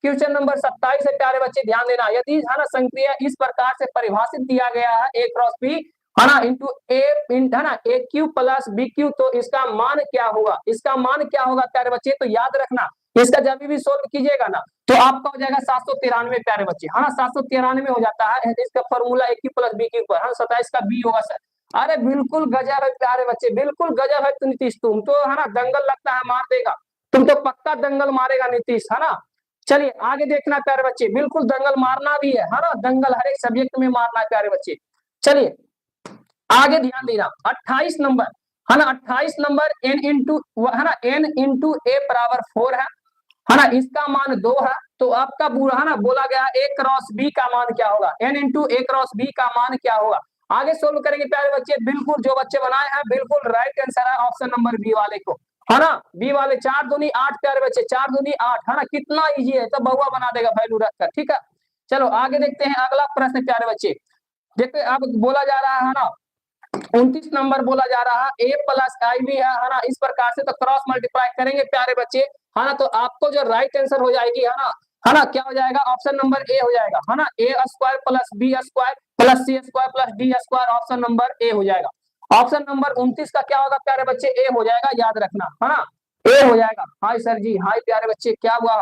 S1: क्वेश्चन नंबर 27 है प्यारे बच्चे ध्यान देना, यदि है ना संक्रिया इस प्रकार से परिभाषित दिया गया है a क्रॉस b है ना इंटू ए है ना ए क्यू प्लस बी क्यू, तो इसका मान क्या होगा, इसका मान क्या होगा प्यारे बच्चे, तो याद रखना इसका जब भी सोल्व कीजिएगा ना तो आपका हो जाएगा 793 प्यारे बच्चे है ना, 793 हो जाता है इसका फॉर्मूला ए क्यू प्लस बी क्यू पर है, 27 का बी होगा सर। अरे बिल्कुल गजब है प्यारे बच्चे बिल्कुल गजब है तो नीतीश, तुम तो है ना दंगल लगता है मार देगा, तुम तो पक्का दंगल मारेगा नीतीश है ना। चलिए आगे देखना प्यारे बच्चे, बिल्कुल दंगल मारना भी है ना, दंगल हर एक सब्जेक्ट में मारना है प्यारे बच्चे। चलिए आगे ध्यान देना 28 नंबर है ना, 28 नंबर n इंटू है ना, n इंटू ए बराबर 4 है ना, इसका मान 2 है, तो आपका पूरा है ना बोला गया a क्रॉस b का मान क्या होगा, n इंटू ए क्रॉस b का मान क्या होगा। आगे सोल्व करेंगे प्यारे बच्चे, बिल्कुल जो बच्चे बनाए हैं बिल्कुल राइट आंसर है ऑप्शन नंबर बी वाले को है ना, बी वाले 4 दूनी 8 प्यारे बच्चे 4 दूनी 8 है ना, कितना इजी है, तो बहुआ बना देगा वैल्यू रखकर, ठीक है। चलो आगे देखते हैं अगला प्रश्न प्यारे बच्चे, देखते अब बोला जा रहा है ना 29 नंबर बोला जा रहा है a प्लस आई भी है ना, इस प्रकार से तो क्रॉस मल्टीप्लाई करेंगे प्यारे बच्चे है ना, तो आपको जो राइट आंसर हो जाएगी है ना क्या हो जाएगा, ऑप्शन नंबर ए हो जाएगा है ना, A square plus B square plus C square plus D square, option number A हो जाएगा। ऑप्शन नंबर 29 का क्या होगा प्यारे बच्चे, ए हो जाएगा, याद रखना है ना, ए हो जाएगा। हाय सर जी हाय प्यारे बच्चे क्या हुआ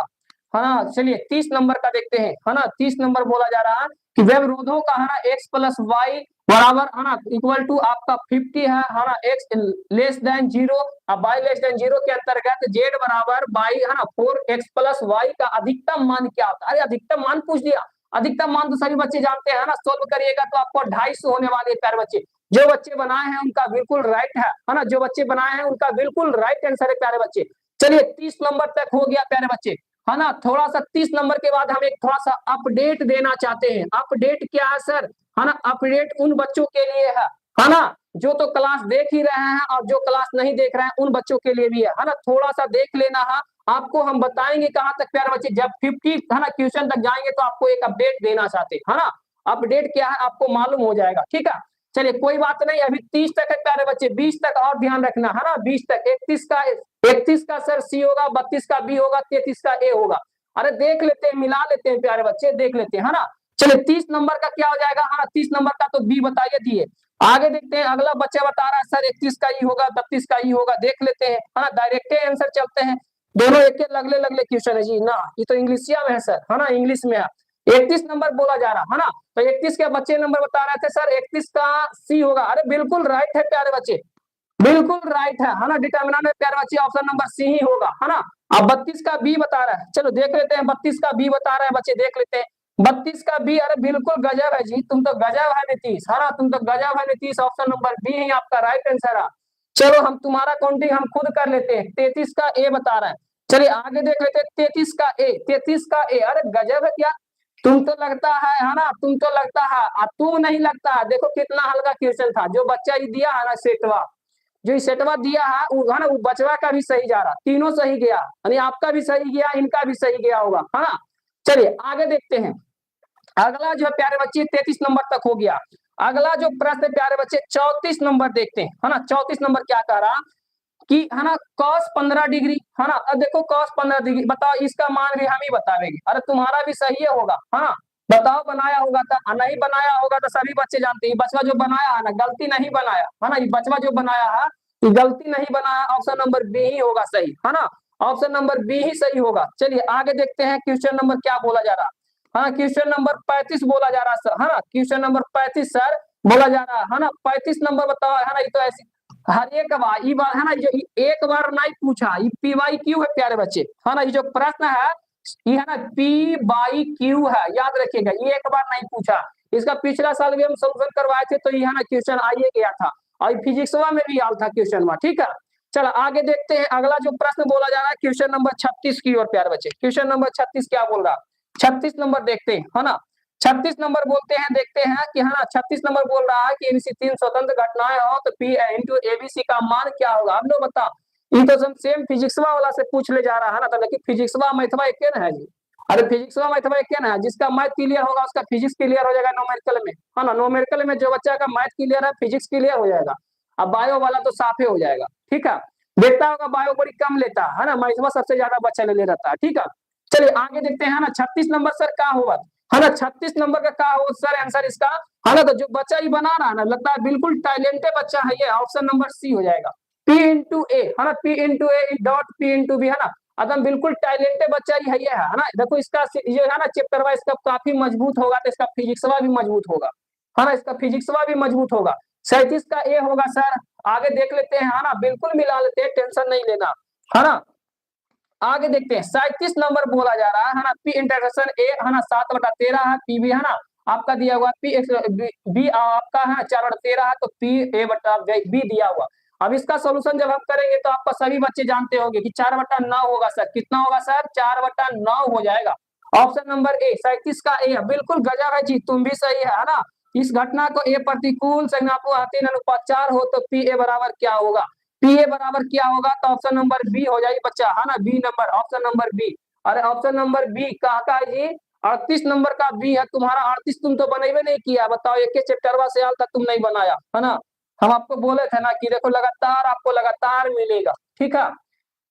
S1: है ना। चलिए 30 नंबर का देखते हैं है ना, 30 नंबर बोला जा रहा है कि व्यवरोधों का है ना एक्स प्लस वाई बराबर है ना इक्वल टू आपका 50 है ना, एक्स लेस देन 0 अब वाई लेस देन 0 के अंतर्गत जेड बराबर वाई है ना 4x प्लस वाई का अधिकतम मान क्या होता है। अरे अधिकतम मान पूछ दिया, अधिकतम मान तो सभी बच्चे जानते हैं ना, सोल्व करिएगा तो आपको 250 होने वाले प्यारे बच्चे, जो बच्चे बनाए हैं उनका बिल्कुल राइट है ना, जो बच्चे बनाए हैं उनका बिल्कुल राइट आंसर है प्यारे बच्चे। चलिए 30 नंबर तक हो गया प्यारे बच्चे है ना, थोड़ा सा 30 नंबर के बाद हम एक थोड़ा सा अपडेट देना चाहते हैं। अपडेट क्या है सर है ना, अपडेट उन बच्चों के लिए है ना जो तो क्लास देख ही रहे हैं और जो क्लास नहीं देख रहे हैं उन बच्चों के लिए भी है ना, थोड़ा सा देख लेना है, आपको हम बताएंगे कहां तक प्यारे बच्चे, जब 50 है ना क्वेश्चन तक जाएंगे तो आपको एक अपडेट देना चाहते है ना, अपडेट क्या है आपको मालूम हो जाएगा, ठीक है। चलिए कोई बात नहीं, अभी 30 तक है प्यारे बच्चे, 20 तक और ध्यान रखना है ना, 20 तक 31 का सर सी होगा, 32 का बी होगा, 33 का ए होगा। अरे देख लेते हैं मिला लेते हैं प्यारे बच्चे देख लेते हैं है ना। चलिए 30 नंबर का क्या हो जाएगा है ना, 30 नंबर का तो बी बताइए दिए। आगे देखते हैं अगला बच्चा बता रहा है सर 31 का ई होगा 32 का ई होगा, देख लेते हैं है ना, डायरेक्ट आंसर चलते हैं, दोनों एक लगले लगले क्वेश्चन है जी ना, ये तो इंग्लिशिया में है सर है ना, इंग्लिश में है। 31 नंबर बोला जा रहा है ना, तो 31 के बच्चे नंबर बता रहे थे सर 31 का सी होगा। अरे बिल्कुल राइट है प्यारे बच्चे बिल्कुल राइट है ना, डिटर्मिनेंट में प्यारे बच्चे ऑप्शन नंबर सी ही होगा है ना। अब 32 का बी बता रहा है, चलो देख लेते हैं 32 का बी बता रहा है बच्चे, देख लेते हैं 32 का बी। अरे बिल्कुल गजब है जी, तुम तो गजब है नीतीश है ना, तुम तो गजब है नीतीश, ऑप्शन नंबर बी ही आपका राइट आंसर है। चलो हम तुम्हारा काउंटिंग हम खुद कर लेते हैं, 33 का ए बता रहा है। चलिए आगे देख लेते हैं 33 का ए, 33 का ए, अरे गजब है क्या तुम तो लगता है ना, तुम तो लगता है, तुम नहीं लगता है। देखो कितना हल्का क्वेश्चन था, जो बच्चा ये दिया है ना सेटवा, जो सेटवा दिया है वो है ना, वो बचवा का भी सही जा रहा, तीनों सही गया, यानी आपका भी सही गया, इनका भी सही गया होगा, है ना। चलिए आगे देखते हैं। अगला जो है प्यारे बच्चे 33 नंबर तक हो गया। अगला जो प्रश्न है प्यारे बच्चे 34 नंबर देखते हैं, है ना। 34 नंबर क्या कह रहा कि है ना cos 15 डिग्री, है ना। अब देखो cos 15 डिग्री, बताओ इसका मान भी हम ही बतावेंगे। अरे तुम्हारा भी सही है होगा, है ना। बताओ बनाया होगा तो, नहीं बनाया होगा तो सभी बच्चे जानते हैं बचवा जो बनाया है ना गलती नहीं बनाया, है ना। ये बचवा जो बनाया है ये गलती नहीं बनाया, ऑप्शन नंबर बी ही होगा सही, है ना। ऑप्शन नंबर बी ही सही होगा। चलिए आगे देखते हैं क्वेश्चन नंबर क्या बोला जा रहा है। हाँ क्वेश्चन नंबर 35 बोला जा रहा है सर, है ना। क्वेश्चन नंबर 35 सर बोला जा रहा है ना। 35 नंबर बताओ, है ना। ये तो ऐसी हर एक बार ये बार है ना, जो एक बार नहीं पूछा, ये पी वाई क्यू है प्यारे बच्चे, है ना। ये जो प्रश्न है ये है ना पी बाई क्यू है, याद रखिएगा, ये एक बार नहीं पूछा। इसका पिछला साल भी हम सोल्यूशन करवाए थे, तो ये है ना क्वेश्चन आइए गया था, और फिजिक्स में भी आया था क्वेश्चन में, ठीक है। चलो आगे देखते हैं। अगला जो प्रश्न बोला जा रहा है क्वेश्चन नंबर 36 की ओर प्यारे बच्चे। क्वेश्चन नंबर 36 क्या बोल रहा है, 36 नंबर देखते हैं, है ना। 36 नंबर बोलते हैं, देखते हैं कि है ना 36 नंबर बोल रहा है कि इनसी तीन स्वतंत्र घटनाएं हो तो पी इंटू एबीसी का मान क्या होगा। आप लोग बताओ, ये तो हम सेम फिजिक्सवा वाला से पूछ ले जा रहा है ना, तो लेकिन फिजिक्सवा मैथवा एक ना है जी। अरे फिजिक्सवा मैथवा एक ना है, जिसका मैथ क्लियर होगा उसका फिजिक्स क्लियर हो जाएगा न्यूमेरिकल में, है ना। न्यूमेरिकल में जो बच्चा का मैथ क्लियर है फिजिक्स क्लियर हो जाएगा। अब बायो वाला तो साफे हो जाएगा, ठीक है। देखता होगा बायो बड़ी कम लेता है ना, मैथवा सबसे ज्यादा बच्चा ले रहता है, ठीक है। चलिए आगे देखते हैं ना। 36 नंबर सर क्या होगा, है ना। 36 नंबर का क्या हो सर आंसर इसका, है ना। तो जो बच्चा ये बना रहा है ना, लगता है बिल्कुल टैलेंटेड बच्चा है ये, ऑप्शन नंबर सी हो जाएगा। पी इंटू ए, है ना। पी इंटू ए डॉट पी इंटू बी, है ना। एकदम बिल्कुल टैलेंटेड बच्चा ये है ना। देखो इसका ये है ना चैप्टर वाइज इसका काफी मजबूत होगा, तो इसका फिजिक्सवा भी मजबूत होगा, है ना। इसका फिजिक्सवा भी मजबूत होगा। 37 का ए होगा सर। आगे देख लेते हैं, है ना, बिल्कुल मिला लेते हैं, टेंशन नहीं लेना, है ना। आगे देखते हैं 37 नंबर बोला जा रहा है ना। पी इंटरसेक्शन ए है ना 7/13 है, पी भी है ना आपका दिया हुआ, पी बी आपका है 4/13 है, तो पी ए बटा बी दिया हुआ। अब इसका सोल्यूशन जब हम करेंगे तो आपका सभी बच्चे जानते होंगे कि 4/9 होगा सर। कितना होगा सर, 4/9 हो जाएगा। ऑप्शन नंबर ए 37 का ए है, बिल्कुल गजब है जी, तुम भी सही है ना। इस घटना को ए प्रतिकूल संज्ञात्मक 3:4 हो तो पी ए बराबर क्या होगा, पी ए बराबर क्या होगा, तो ऑप्शन नंबर बी हो जाएगी बच्चा, है ना। B number, option number B. अरे ऑप्शन नंबर बी कहा का जी, 38 नंबर का बी है तुम्हारा। 38 तुम तो बनेबे नहीं किया, बताओ एक चैप्टर से हाल तक तुम नहीं बनाया, है ना। हम आपको बोले थे ना कि देखो लगातार आपको लगातार मिलेगा, ठीक है।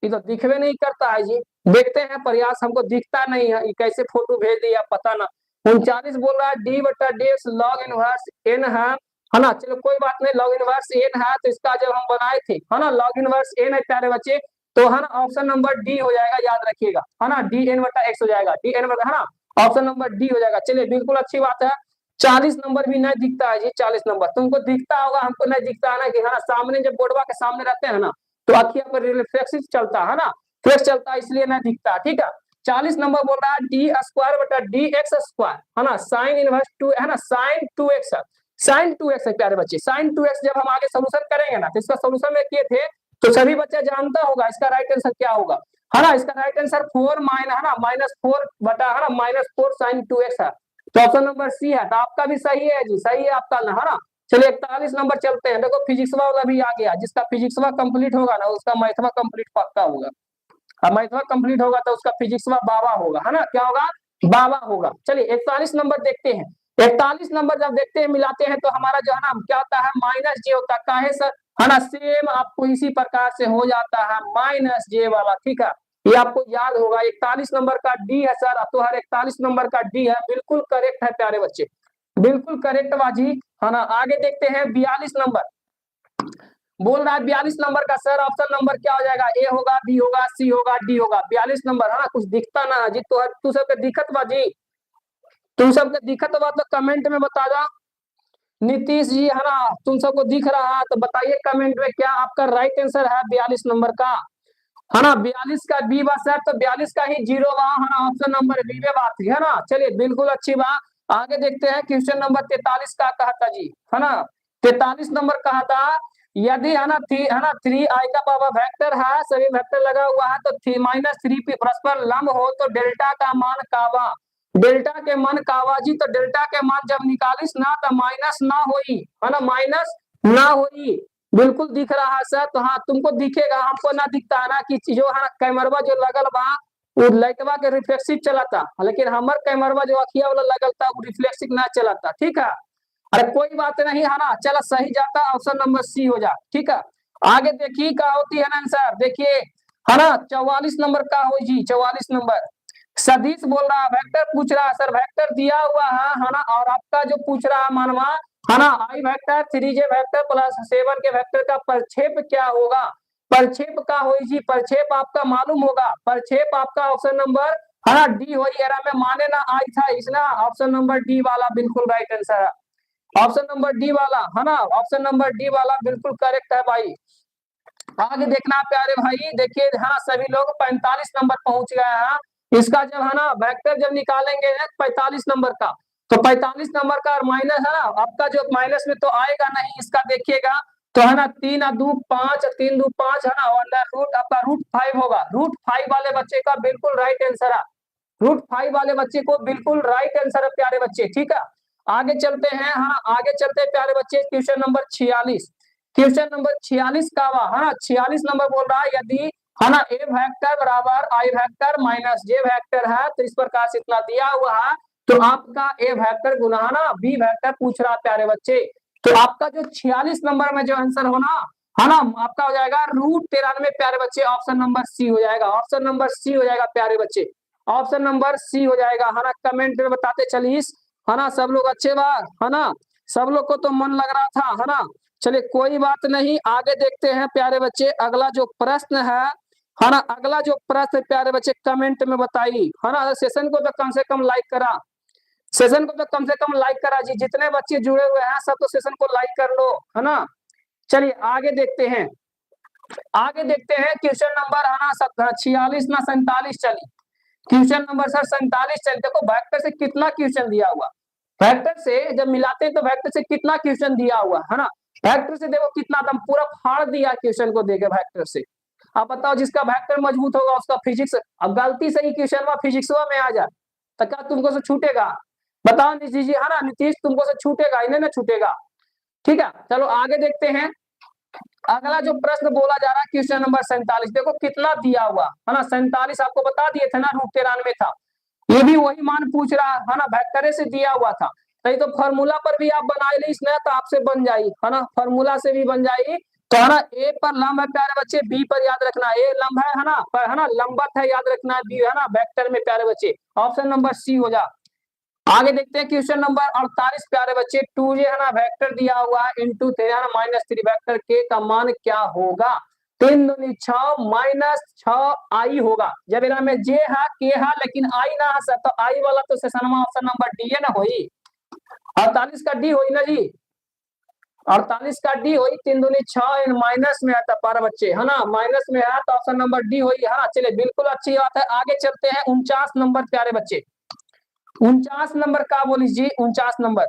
S1: ये तो दिखवे नहीं करता है जी। देखते हैं प्रयास, हमको दिखता नहीं है, ये कैसे फोटो भेज दिया पता ना। 39 बोल रहा है डी बटा डी लॉग इनवर्स एन है ना। चलो कोई बात नहीं, लॉग इनवर्स एन है तो इसका जब हम बनाए थे, है ना, लॉग इनवर्स एन है प्यारे बच्चे, तो है ना ऑप्शन नंबर डी हो जाएगा, याद रखिएगा, है ना। डी एन बटा एक्स हो जाएगा, डी एन बटा, है ना, ऑप्शन नंबर डी हो जाएगा। चलिए बिल्कुल अच्छी बात है। 40 नंबर भी नहीं दिखता है जी। 40 नंबर तुमको दिखता होगा, हमको नहीं दिखता है ना, कि है ना सामने जब बोर्डवा के सामने रहते हैं ना तो अखिया पर रिफ्लेक्सिव चलता है ना, फ्लेक्स चलता है, इसलिए नहीं दिखता, ठीक है। 40 नंबर बोल रहा है डी स्क्वायर बटा डी एक्स स्क्वायर, है ना, साइन इनवर्स टू, है ना, साइन 2x, साइन 2x है प्यारे बच्चे। साइन 2x जब हम आगे सोल्यूशन करेंगे ना, तो इसका सोल्यूशन में किए थे तो सभी बच्चे जानता होगा इसका राइट आंसर क्या होगा, है ना। इसका राइट आंसर 4 माइनस, है ना, -4 बटा, है ना, -4 साइन 2x है, तो ऑप्शन नंबर सी है। तो आपका भी सही है जी, सही है आपका ना, है ना। चलिए 41 नंबर चलते हैं। देखो फिजिक्सवा वाला भी आ गया, जिसका फिजिक्सवा कंप्लीट होगा ना उसका मैथवा कंप्लीट पक्का होगा। अब मैथवा कंप्लीट होगा तो उसका फिजिक्सवा बाबा होगा, है ना, क्या होगा, बाबा होगा। चलिए 41 नंबर देखते हैं। 41 नंबर जब देखते हैं मिलाते हैं तो हमारा जो है ना क्या होता है, माइनस जे होता है, काहे सर, है ना, सेम आपको इसी प्रकार से हो जाता है माइनस जे वाला, ठीक है। ये आपको याद होगा। 41 नंबर का डी है सर, तो हर 41 नंबर का डी है, बिल्कुल करेक्ट है प्यारे बच्चे, बिल्कुल करेक्ट बाजी, है ना। आगे देखते हैं 42 नंबर बोल रहा है। 42 नंबर का सर ऑप्शन नंबर क्या हो जाएगा, ए होगा, बी होगा, सी होगा, डी होगा। 42 नंबर, है ना, कुछ दिखता ना जी, तो तू सबके दिक्कत बाजी, तुम सबके दिक्कत बा तो कमेंट में बता दो। नीतीश जी, है ना, तुम सबको दिख रहा है तो बताइए कमेंट में क्या आपका राइट आंसर है 42 नंबर का, है ना। 42 का बी बा सर, तो 42 का ही जीरो बा, है ना, ऑप्शन नंबर बी में बात है ना। चलिए बिल्कुल अच्छी बात। आगे देखते हैं क्वेश्चन नंबर 43 का कहा था जी, है ना। 43 नंबर कहा था, यदि है ना है ना 3i का पावर वेक्टर है, सभी वेक्टर लगा हुआ है, तो -3p परस्पर लंब हो तो डेल्टा का मान कावा, डेल्टा के मान कावाजी, तो डेल्टा के मान जब निकालिस ना तो माइनस ना होई, है ना, माइनस ना होई। बिल्कुल दिख रहा है सर, तो हाँ तुमको दिखेगा, हमको ना दिखता है ना कि जो है कैमरवा जो लगल बा वो लाइटवा के रिफ्लेक्सिव चला था, लेकिन हमर कैमरवा जो अखिया वाला लगल था वो रिफ्लेक्सिव ना चला था। ठीक है, अरे कोई बात नहीं है ना, चलो सही जाता, ऑप्शन नंबर सी हो जा। ठीक है, आगे देखिए क्या होती है ना आंसर, देखिए है ना 44 नंबर का हो जी, 44 नंबर सदीश बोल रहा है, वेक्टर पूछ रहा है सर, वेक्टर दिया हुआ है ना, और आपका जो पूछ रहा है मानवा है ना, आई वेक्टर 3j वेक्टर प्लस 7 के वेक्टर का प्रक्षेप क्या होगा, प्रक्षेप का हो जी, प्रक्षेप आपका मालूम होगा, प्रक्षेप आपका ऑप्शन नंबर है ना डी हो, एरा में माने ना आई था इसना, ऑप्शन नंबर डी वाला बिल्कुल राइट आंसर है, ऑप्शन नंबर डी वाला है ना, ऑप्शन नंबर डी वाला बिल्कुल करेक्ट है भाई। आगे देखना प्यारे भाई, देखिए हाँ सभी लोग 45 नंबर पहुंच गए हैं। इसका जब है ना वेक्टर जब निकालेंगे 45 नंबर का, तो 45 नंबर का माइनस है ना आपका जो माइनस में तो आएगा नहीं, इसका देखिएगा तो है ना 3 2 5 3 2 5 है ना, अंडर रूट आपका √5 होगा, √5 वाले बच्चे का बिल्कुल राइट आंसर है, √5 वाले बच्चे को बिल्कुल राइट आंसर है प्यारे बच्चे। ठीक है, आगे चलते हैं, हाँ आगे चलते हैं प्यारे बच्चे, क्वेश्चन नंबर 46, क्वेश्चन नंबर 46 का है ना 46 नंबर बोल रहा है यदि है ना ए वेक्टर बराबर आई वेक्टर माइनस जे वेक्टर है तो इस प्रकार से इतना दिया हुआ है, तो आपका ए वेक्टर गुना ना बी वेक्टर पूछ रहा है प्यारे बच्चे, तो आपका जो 46 नंबर में जो आंसर होना है ना आपका हो जाएगा √93 प्यारे बच्चे, ऑप्शन नंबर सी हो जाएगा, ऑप्शन नंबर सी हो जाएगा प्यारे बच्चे, ऑप्शन नंबर सी हो जाएगा है ना, कमेंट में बताते चलिए है ना, सब लोग अच्छे बात है ना, सब लोग को तो मन लग रहा था है ना। चलिए कोई बात नहीं, आगे देखते हैं प्यारे बच्चे, अगला जो प्रश्न है ना, अगला जो प्रश्न प्यारे बच्चे कमेंट में बताइए है ना, सेशन को तो कम से कम लाइक करा, सेशन को तो कम से कम लाइक करा जी, जितने बच्चे जुड़े हुए हैं सब तो सेशन को लाइक कर लो है ना। चलिए आगे देखते हैं, आगे देखते हैं क्वेश्चन नंबर है ना 46 ना 47, चलिए क्वेश्चन नंबर सर 47 चलिए, देखो वेक्टर से कितना क्वेश्चन दिया हुआ, वेक्टर से जब मिलाते हैं तो वेक्टर से कितना क्वेश्चन दिया हुआ है ना, वेक्टर से देखो कितना दम पूरा फाड़ दिया क्वेश्चन को देके वेक्टर से। आप बताओ जिसका वेक्टर मजबूत होगा उसका फिजिक्स, अब गलती से ही क्वेश्चन में फिजिक्स में आ जाए तो क्या तुमको से छूटेगा, बताओ नीतीश जी है ना, नीतीश तुमको से छूटेगा इन्हें ना छूटेगा। ठीक है, चलो आगे देखते हैं, अगला जो प्रश्न बोला जा रहा है क्वेश्चन नंबर 47, देखो कितना दिया हुआ है ना, 47 आपको बता दिए थे ना √93 था, ये भी वही मान पूछ रहा है ना, वेक्टर से दिया हुआ था, नहीं तो फॉर्मूला पर भी आप बना ली इसने तो आपसे बन जाई है ना, फॉर्मूला से भी बन जाएगी, तो है ना ए पर लंब है प्यारे बच्चे, बी पर याद रखना ए लंब है ना, पर है ना लंबत है याद रखना है, बी है ना वेक्टर में प्यारे बच्चे, ऑप्शन नंबर सी हो जा। आगे देखते हैं क्वेश्चन नंबर 48 प्यारे बच्चे, 2j है ना वेक्टर दिया हुआ है इंटू -3 वेक्टर के का मान क्या होगा, 3 दूनी 6 -6 आई होगा, जब इधर में जे है के है लेकिन आई ना है तो आई वाला तो सेशन ऑप्शन नंबर डी है ना होई, 48 का डी होई ना जी, 48 का डी होई, 3 दूनी 6 माइनस में आता प्यारे बच्चे है ना, माइनस में है तो ऑप्शन नंबर डी होई है ना। चलिए बिल्कुल अच्छी बात है, आगे चलते हैं 49 नंबर प्यारे बच्चे, 49 नंबर का बोली जी, 49 नंबर,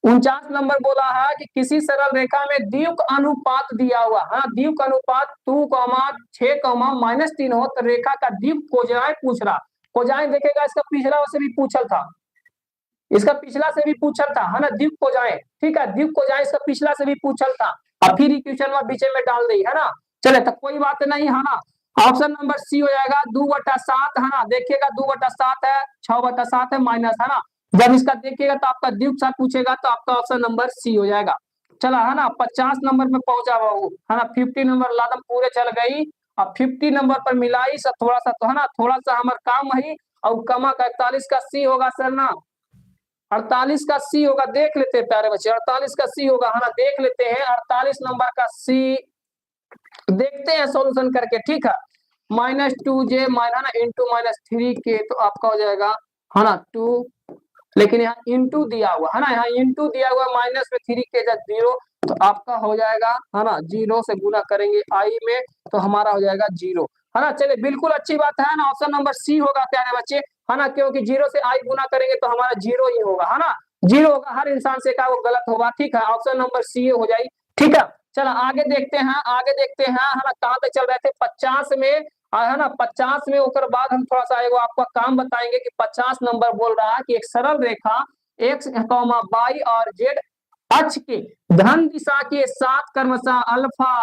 S1: 49 नंबर बोला है कि किसी सरल रेखा में द्विक अनुपात दिया हुआ है, द्विक अनुपात 2,6,-3 हो तो रेखा का द्विक कोजाएं पूछ रहा, कोजाएं देखेगा इसका पिछला से भी पूछल था, इसका पिछला से भी पूछल था है ना द्विक कोजाएं, ठीक है द्विक कोजाएं इसका पिछला से भी पूछल था, अब फिर क्वेश्चन में बीच में डाल दी है ना। चले तो कोई बात नहीं है ना, ऑप्शन नंबर सी हो जाएगा 2/7 है ना, देखिएगा 2/7 है, 6/7 है माइनस है ना, जब इसका देखिएगा तो आपका द्विक साथ पूछेगा तो आपका ऑप्शन नंबर सी हो जाएगा। चला है ना 50 नंबर में पहुंचा हुआ है ना, 50 नंबर लादम पूरे चल गई, अब 50 नंबर पर मिलाई सब थोड़ा सा तो है ना, थोड़ा सा हमारा काम है और कमा का 41 का सी होगा सर ना, 48 का सी होगा, देख लेते हैं प्यारे बच्चे 48 का सी होगा है ना, देख लेते हैं 48 नंबर का सी, देखते हैं सॉल्यूशन करके। ठीक है, -2j माइनस ना इंटू -3k तो आपका हो जाएगा है ना 2, लेकिन यहाँ इंटू दिया हुआ है ना, यहाँ इंटू दिया हुआ माइनस में 3k 0 तो आपका हो जाएगा है ना 0 से गुना करेंगे आई में तो हमारा हो जाएगा 0 है ना। चलिए बिल्कुल अच्छी बात है ना, ऑप्शन नंबर सी होगा प्यारे बच्चे है ना, क्योंकि 0 से आई गुना करेंगे तो हमारा 0 ही होगा है ना, 0 होगा, हर इंसान से का वो गलत होगा। ठीक है, ऑप्शन नंबर सी हो जाए। ठीक है, चलो आगे देखते हैं, आगे देखते हैं है ना, कहाँ तक चल रहे थे 50 में है ना 50 में ओकर बाद हम थोड़ा सा एगो आपका काम बताएंगे कि 50 नंबर बोल रहा है कि एक सरल रेखा एक्स कॉमा वाई और जेड अक्ष के धन दिशा के साथ क्रमशः अल्फा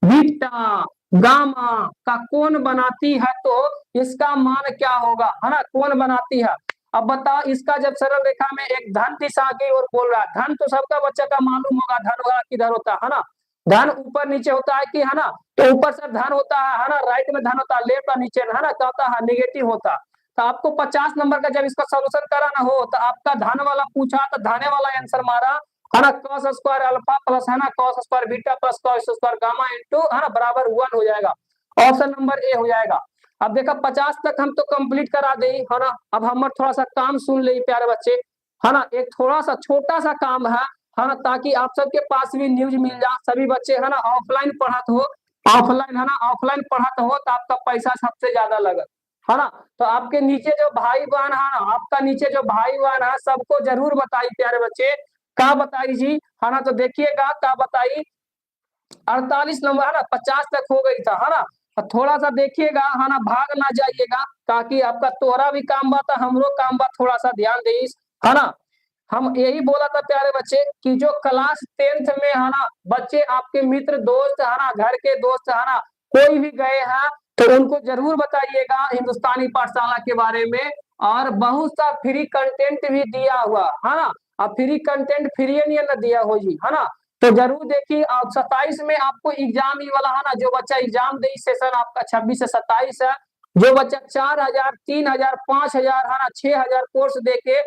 S1: बीटा गामा का कोण बनाती है तो इसका मान क्या होगा, है ना, कोण बनाती है। अब बता, इसका जब सरल रेखा में एक धन दिशा की ओर बोल रहा है, धन तो सबका बच्चा का मालूम होगा, धन वाला किधर होता है ना, धन ऊपर नीचे होता है कि, है ना, तो ऊपर से धन होता है ना, राइट में धन होता है, लेफ्ट और नीचे, है ना, क्या होता है, निगेटिव होता। तो आपको 50 नंबर का जब इसका सोल्यूशन कराना हो तो आपका धन वाला पूछा तो धाने वाला आंसर मारा, है ना, cos स्क्वायर अल्फा प्लस, है ना, cos square beta plus cos square gamma into, है ना, बराबर 1 हो जाएगा। ऑप्शन नंबर ए हो जाएगा। अब देखा 50 तक हम तो कंप्लीट करा दे, है ना। अब हम थोड़ा सा काम सुन ले प्यारे बच्चे, है ना, एक थोड़ा सा छोटा सा काम है ना, ताकि आप सबके पास भी न्यूज मिल जाए, सभी बच्चे, है ना, ऑफलाइन पढ़त हो, ऑफलाइन, है ना, ऑफलाइन पढ़त हो तो आपका पैसा सबसे ज्यादा लगत, है ना। तो आपके नीचे जो भाई बहन है ना, आपका नीचे जो भाई बहन है सबको जरूर बताई प्यारे बच्चे, क्या बताई जी, है ना। तो देखिएगा क्या बताई, 48 नंबर, है ना, 50 तक हो गई था, है ना। थोड़ा सा देखिएगा, है ना, भाग ना जाइएगा, ताकि आपका तोहरा भी काम बा था, हमरो काम बा, थोड़ा सा ध्यान दे, है ना। हम यही बोला था प्यारे बच्चे कि जो क्लास 10th में, है ना, बच्चे आपके मित्र दोस्त, है ना, घर के दोस्त, है ना, कोई भी गए हैं तो उनको जरूर बताइएगा हिंदुस्तानी पाठशाला के बारे में, और बहुत सा फ्री कंटेंट भी दिया हुआ, है ना। अब फ्री कंटेंट फ्री नहीं ना दिया हो जी, है ना। तो जरूर देखिए, अब 27 में आपको एग्जाम ही वाला, है ना, जो बच्चा एग्जाम दे सेशन आपका 26 से 27 है, जो बच्चा 4000 3000 5000, है ना, 6000 कोर्स देके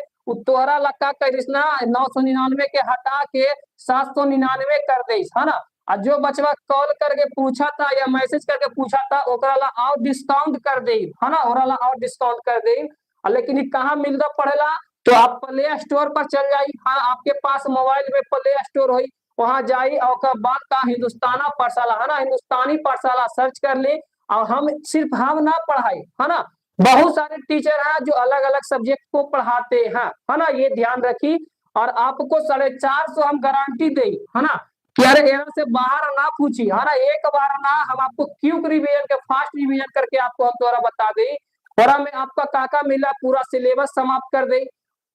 S1: तोहरा लक्का करिश्ना 999 के हटा के 799 कर दे, है ना। और जो बचवा कॉल करके पूछा था या मैसेज करके पूछा था ओकरा ला और डिस्काउंट कर दे, है ना, ओकरा ला और डिस्काउंट कर दे। लेकिन ये कहाँ मिल रहा पढ़ेला, तो आप प्ले स्टोर पर चल जाई, हाँ, आपके पास मोबाइल में प्ले स्टोर हो, वहां जाई और बाद का हिंदुस्ताना पाठशाला, है ना, हिंदुस्तानी पाठशाला सर्च कर ले। और हम सिर्फ हम ना पढ़ाई, है ना, बहुत सारे टीचर हैं जो अलग अलग सब्जेक्ट को पढ़ाते हैं, है ना, ये ध्यान रखी। और आपको 450 हम गारंटी दे, है ना, कि अरे यहाँ से बाहर ना पूछी, है ना, एक बार ना हम आपको क्विक रिवीजन के फास्ट रिवीजन करके आपको हम द्वारा बता दे, और में आपका काका मिला पूरा सिलेबस समाप्त कर दे,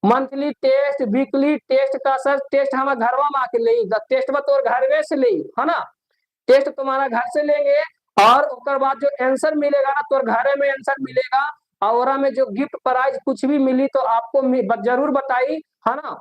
S1: मंथली टेस्ट वीकली टेस्ट का सर टेस्ट हम घरवा में आके ले, टेस्ट में तो घर से ले, है ना, टेस्ट तुम्हारा घर से लेंगे, और उसके बाद जो आंसर मिलेगा ना तो घर में आंसर मिलेगा, और में जो गिफ्ट प्राइज कुछ भी मिली तो आपको जरूर बताई, है ना।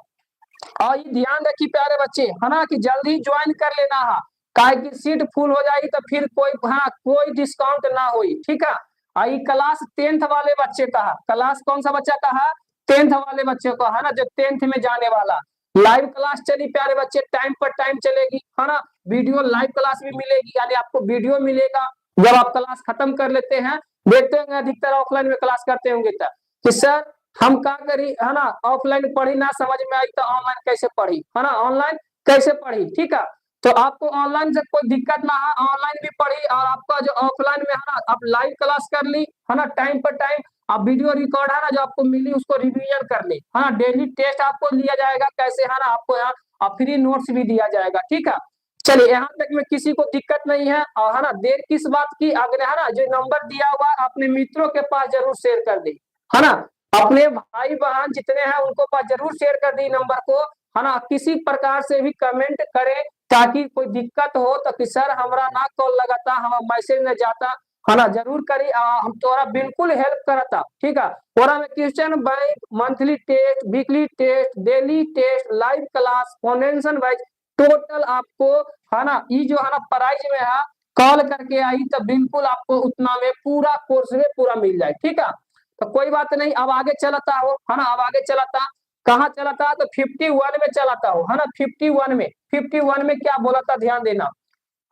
S1: और ये ध्यान रखिए प्यारे बच्चे, है ना, कि जल्दी ज्वाइन कर लेना है, काहे की सीट फुल हो जाएगी तो फिर कोई, हाँ, कोई डिस्काउंट ना होई, ठीक है। ये क्लास 10th वाले बच्चे का है, क्लास कौन सा बच्चा का है, 10th वाले बच्चे का, है ना, जो 10th में जाने वाला। लाइव क्लास चली प्यारे बच्चे, टाइम पर टाइम चलेगी, है ना, वीडियो लाइव क्लास भी मिलेगी, यानी आपको वीडियो मिलेगा जब आप क्लास खत्म कर लेते हैं। देखते होंगे अधिकतर ऑफलाइन में क्लास करते होंगे कि सर हम क्या करी, है ना, ऑफलाइन पढ़ी ना समझ में आई तो ऑनलाइन कैसे पढ़ी, है ना, ऑनलाइन कैसे पढ़ी, ठीक है। तो आपको ऑनलाइन से कोई दिक्कत ना है, ऑनलाइन भी पढ़ी, और आपका जो ऑफलाइन में, है ना, आप लाइव क्लास कर ली, है ना, टाइम पर टाइम, आप वीडियो रिकॉर्ड, है ना, जो आपको मिली उसको रिवीजन कर ली, है ना, डेली टेस्ट आपको लिया जाएगा कैसे, है ना, आपको यहाँ फ्री नोट्स भी दिया जाएगा, ठीक है। चलिए यहाँ तक में किसी को दिक्कत नहीं है, और है ना, देर किस बात की, अगर, है ना, जो नंबर दिया हुआ अपने मित्रों के पास जरूर शेयर कर दी, है ना, अपने भाई बहन जितने हैं उनको पास जरूर शेयर कर दी नंबर को, है ना। किसी प्रकार से भी कमेंट करें ताकि कोई दिक्कत हो तो कि सर हमारा ना कॉल लगाता, हम मैसेज न जाता, है ना, जरूर करी, हम तोरा बिल्कुल हेल्प करता, ठीक है। तोरा में question bank, monthly test, weekly test, daily test, live class, foundation wise total आपको, है ना, ये जो है ना प्राइज में है, कॉल करके आई तो बिल्कुल आपको उतना में पूरा कोर्स में पूरा मिल जाए, ठीक है। तो कोई बात नहीं, अब आगे चलता हो, है ना, अब आगे चलता, कहाँ चलता, तो 51 में चलाता हो, है ना, 51 में, 51 में क्या बोला था ध्यान देना।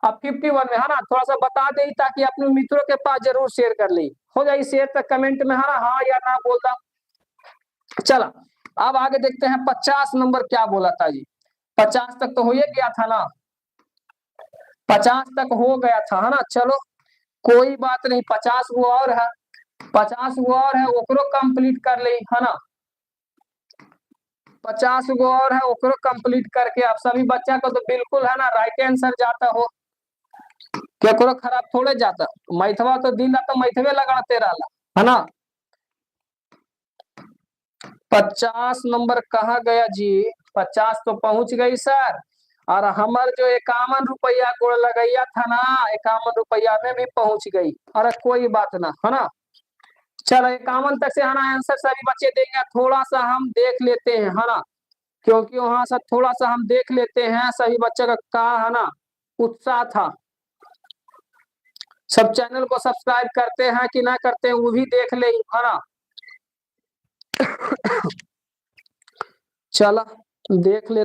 S1: अब 51 में, है ना, थोड़ा सा बता दे ताकि अपने मित्रों के पास जरूर शेयर कर ली, हो जाए शेयर तक कमेंट में, है ना, हाँ या ना बोलता। चला अब आगे देखते हैं 50 नंबर क्या बोला था जी, 50 तक तो हो ही गया था ना, 50 तक हो गया था, है ना। चलो कोई बात नहीं, 50 वो और है, 50 वो और है, ओकरो कंप्लीट कर ली, है ना, 50 गो और है ओकरो कंप्लीट करके आप सभी बच्चा को तो बिल्कुल, है ना, राइट आंसर जाता हो। क्या करो खराब थोड़े जाता, मैथवा तो दिन रात तो मैथवे लगाते रहला, है ना। 50 नंबर कहाँ गया जी, 50 तो पहुंच गई सर। और हमार जो 51 रुपया गोड़ लगैया था ना, 51 रुपया में भी पहुंच गई। अरे कोई बात ना, है ना। चलो 51 तक से है ना आंसर सभी बच्चे देंगे, थोड़ा सा हम देख लेते हैं, है ना, क्योंकि वहां से थोड़ा सा हम देख लेते हैं सभी बच्चे का है ना उत्साह था। सब चैनल को सब्सक्राइब करते हैं कि ना करते हैं वो भी देख ले, है ना। चला देख ले।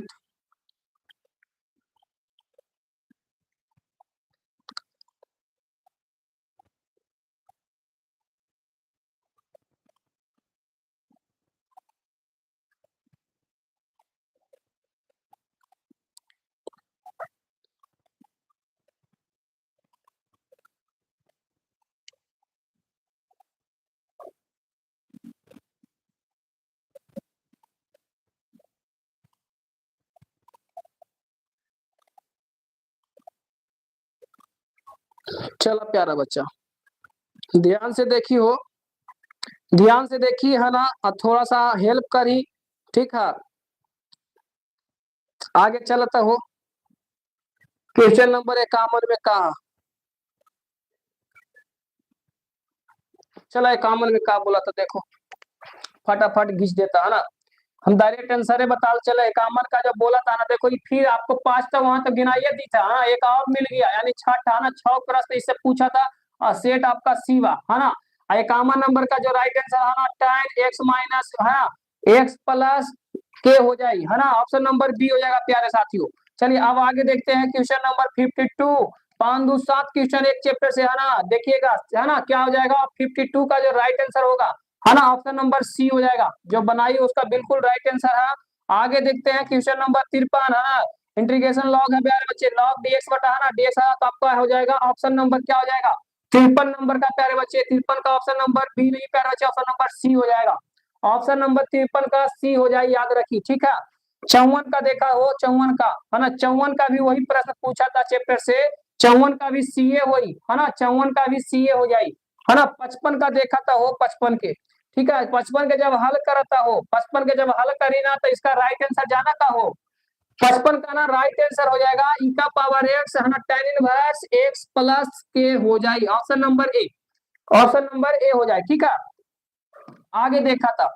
S1: चला प्यारा बच्चा, ध्यान से देखी हो, ध्यान से देखी है ना, और थोड़ा सा हेल्प करी, ठीक है। आगे चलता हो, क्वेश्चन नंबर 51 में कहा, चला 51 में कहा बोला, तो देखो फटाफट घिस देता है ना। हम डायरेक्ट आंसर बता चले, 51 का जब बोला था ना, देखो ये फिर आपको 5 तक वहां तक गिनाइए दी था, हाँ एक और मिल गया, यानी 6 था ना, 6 प्रश्न इससे पूछा था। और सेट आपका सीवा है ना। 51 नंबर का जो राइट आंसर है ना, tan x माइनस है ना x प्लस के हो जाएगी, है ना, ऑप्शन नंबर बी हो जाएगा प्यारे साथियों। चलिए अब आगे देखते हैं क्वेश्चन नंबर 52, 5 2 7 क्वेश्चन एक चैप्टर से, है ना, देखिएगा, है ना, क्या हो जाएगा 52 का जो राइट आंसर होगा, है ना, ऑप्शन नंबर सी हो जाएगा, जो बनाई उसका बिल्कुल राइट आंसर है। आगे देखते हैं क्वेश्चन नंबर 53, है ना, इंटीग्रेशन लॉग है प्यारे बच्चे, लॉग डीएक्स बटा है ना डीएक्स है, तो आपका हो जाएगा ऑप्शन नंबर क्या हो जाएगा 53 नंबर का प्यारे बच्चे, 53 का ऑप्शन नंबर बी नहीं प्यारे बच्चे, ऑप्शन नंबर सी हो जाएगा, ऑप्शन नंबर 53 का सी हो जाए, याद रखिए, ठीक है। 54 का देखा हो, 54 का है ना, 54 का भी वही प्रश्न पूछा था चैप्टर से, 54 का भी सीए वही, है ना, 54 का भी सीए हो जाए, है ना। 55 का देखा था हो, 55 के, ठीक है, 55 के जब हल करता हो, 55 के जब हल करी ना, तो इसका राइट आंसर जाना का हो, 55 का ना राइट आंसर हो जाएगा ई का पावर एक्स, है ना, tan इनवर्स एक्स प्लस के हो जाए, option number A, option number A हो जाए, ठीक है। आगे देखा था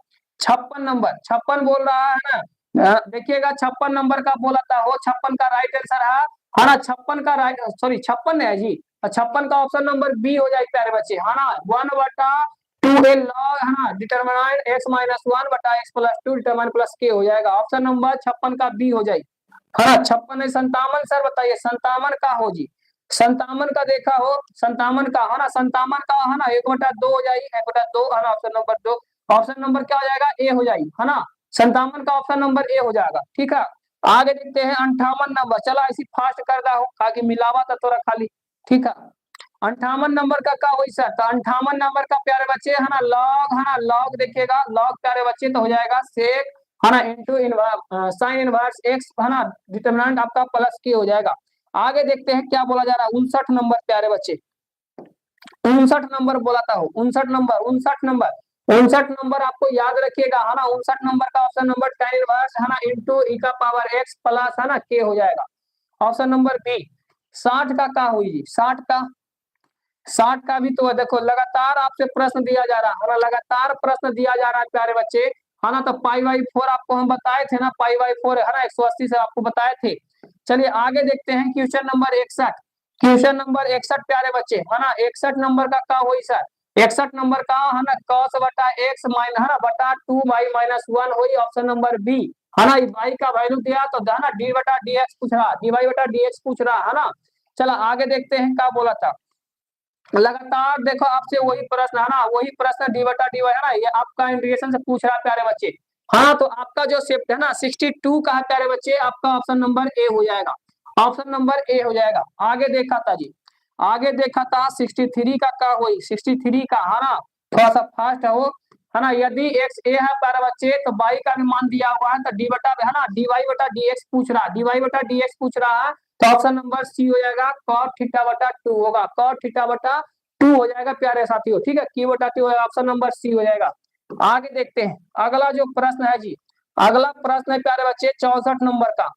S1: 56 नंबर, 56 बोल रहा है ना, देखिएगा 56 नंबर का बोला था हो, 56 का राइट आंसर है ना, 56 का राइट, सॉरी 56 है जी, 56 का ऑप्शन नंबर बी हो जाए प्यारे बच्चे, है ना, 1/2 ए लॉग है ना determinant x minus 1/x+2 determinant plus के हो जाएगा, ऑप्शन नंबर 56 का बी हो जाए, है ना। 56 है 57 सर बताइए 57 का हो जी, 57 का देखा हो, 57 का है ना, 57 का है ना 1/2 हो जाएगी, 1/2 है ना, ऑप्शन नंबर 2, ऑप्शन नंबर क्या हो जाएगा ए हो जाएगी, है ना, 57 का ऑप्शन नंबर ए हो जाएगा, ठीक है। आगे देखते हैं 58 नंबर, चला ऐसी फास्ट कर दा हो ताकि मिलावा था थोड़ा खाली, ठीक है। 58 नंबर का क्या हुई सर, तो 58 नंबर का प्यारे बच्चे है ना लॉग, है ना लॉग देखिएगा, लॉग प्यारे बच्चे तो हो जाएगा सेक, है ना इंटू साइन इनवर्स एक्स, है ना, डिटरमिनेंट आपका प्लस के हो जाएगा। आगे देखते हैं क्या बोला जा रहा है 59 नंबर प्यारे बच्चे, 59 नंबर बोला था हो, 59 नंबर, 59 नंबर आपको याद रखिएगा, है ना, 59 नंबर का ऑप्शन नंबर tan इनवर्स है ना इंटू ई का पावर एक्स प्लस है ना के हो जाएगा, ऑप्शन नंबर बी। 60 का क्या हुई जी, 60 का भी तो देखो लगातार आपसे प्रश्न दिया जा रहा है, लगातार प्रश्न दिया जा रहा है प्यारे बच्चे, है ना, तो π/4 आपको हम बताए थे ना, π/4 है ना 180 से आपको बताए थे। चलिए आगे देखते हैं क्वेश्चन नंबर 61, क्वेश्चन नंबर 61 प्यारे बच्चे, है ना, 61 नंबर का क्या हुई सर, 61 नंबर का है ना cos बटा x माइनस है ना बटा 2y-1 हुई, ऑप्शन नंबर बी, है ना, y का वैल्यू दिया तो है ना d बटा dx पूछ रहा, dy बटा dx पूछ रहा, है ना। चला आगे देखते हैं क्या बोला था, लगातार देखो आपसे वही प्रश्न है ना, वही प्रश्न डी बटा डी है ना, ये आपका इंटीग्रेशन से पूछ रहा है प्यारे बच्चे, हाँ तो आपका जो शिफ्ट है ना 62 का है प्यारे बच्चे, आपका ऑप्शन नंबर ए हो जाएगा, ऑप्शन नंबर ए हो जाएगा। आगे देखा था जी, आगे देखा था 63 का क्या हुई, 63 का है ना, थोड़ा सा फास्ट हो, है ना, यदि एक्स ए है प्यारे बच्चे तो वाई का भी मान दिया हुआ है, तो डी बटा है ना डी वाई बटा डी एक्स पूछ रहा, डी वाई बटा डी एक्स पूछ रहा है, तो ऑप्शन नंबर सी हो जाएगा, cot थीटा बटा 2 होगा, cot थीटा बटा 2 हो जाएगा प्यारे साथियों। ठीक है, Q बटा 2 ऑप्शन नंबर सी हो जाएगा। आगे देखते हैं अगला जो प्रश्न है जी, अगला प्रश्न है प्यारे बच्चे 64 नंबर का।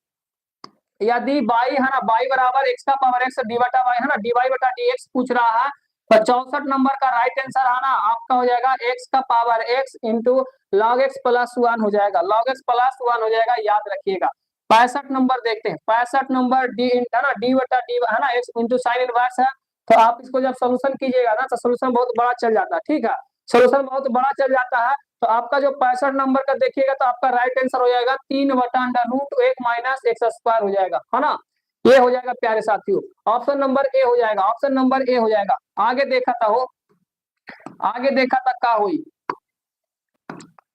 S1: यदि y है ना, y बराबर x का पावर x डी बटा y है ना, dy बटा dx पूछ रहा है, तो 64 नंबर का राइट आंसर है ना आपका हो जाएगा x का power x into log x plus 1 हो जाएगा, log x प्लस 1 हो जाएगा, याद रखिएगा। 65 नंबर देखते हैं, 65 नंबर डी है ना, डी बटा डी है ना x इंटू साइन इनवर्स है। तो आप इसको जब सोल्यूशन कीजिएगा ना तो सोल्यूशन बहुत बड़ा चल जाता है। ठीक है, सोल्यूशन बहुत बड़ा चल जाता है। तो आपका जो 65 नंबर का देखिएगा तो आपका राइट आंसर हो जाएगा 3 बटा under root 1 minus x square हो जाएगा, है ना, ये हो जाएगा प्यारे साथियों। ऑप्शन नंबर ए हो जाएगा, ऑप्शन नंबर ए हो जाएगा। आगे देखा था हो, आगे देखा था का हुई,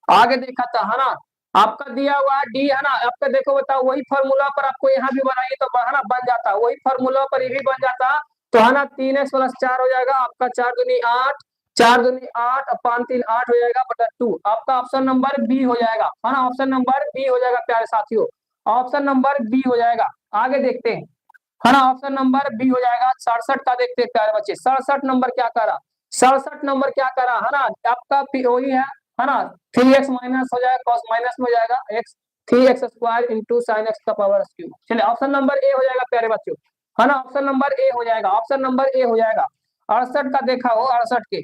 S1: आगे देखा था है ना, आपका दिया हुआ डी है ना, आपका देखो बताओ वही फॉर्मूला पर आपको यहाँ भी बनाइए तो है ना बन जाता, वही फॉर्मूला पर ये भी बन जाता। तो है ना 3x प्लस 4 हो जाएगा आपका, 4 दूनी 8, 4 दूनी 8 अपान 3 8 हो जाएगा बटा 2, आपका ऑप्शन नंबर बी हो जाएगा, है ना, ऑप्शन नंबर बी हो जाएगा प्यारे साथियों, ऑप्शन नंबर बी हो जाएगा। आगे देखते हैं है ना, ऑप्शन नंबर बी हो जाएगा। 67 का देखते हैं प्यारे बच्चे, 67 नंबर क्या करा, 67 नंबर क्या करा है ना, आपका वही है ना, 3x माइनस हो जाएगा, cos माइनस में हो जाएगा x, 3x square into sine x का पावर क्यूब। चलिए ऑप्शन नंबर ए हो जाएगा प्यारे बच्चों, है ना, ऑप्शन नंबर ए हो जाएगा, ऑप्शन नंबर ए हो जाएगा। 68 का देखा हो, 68 के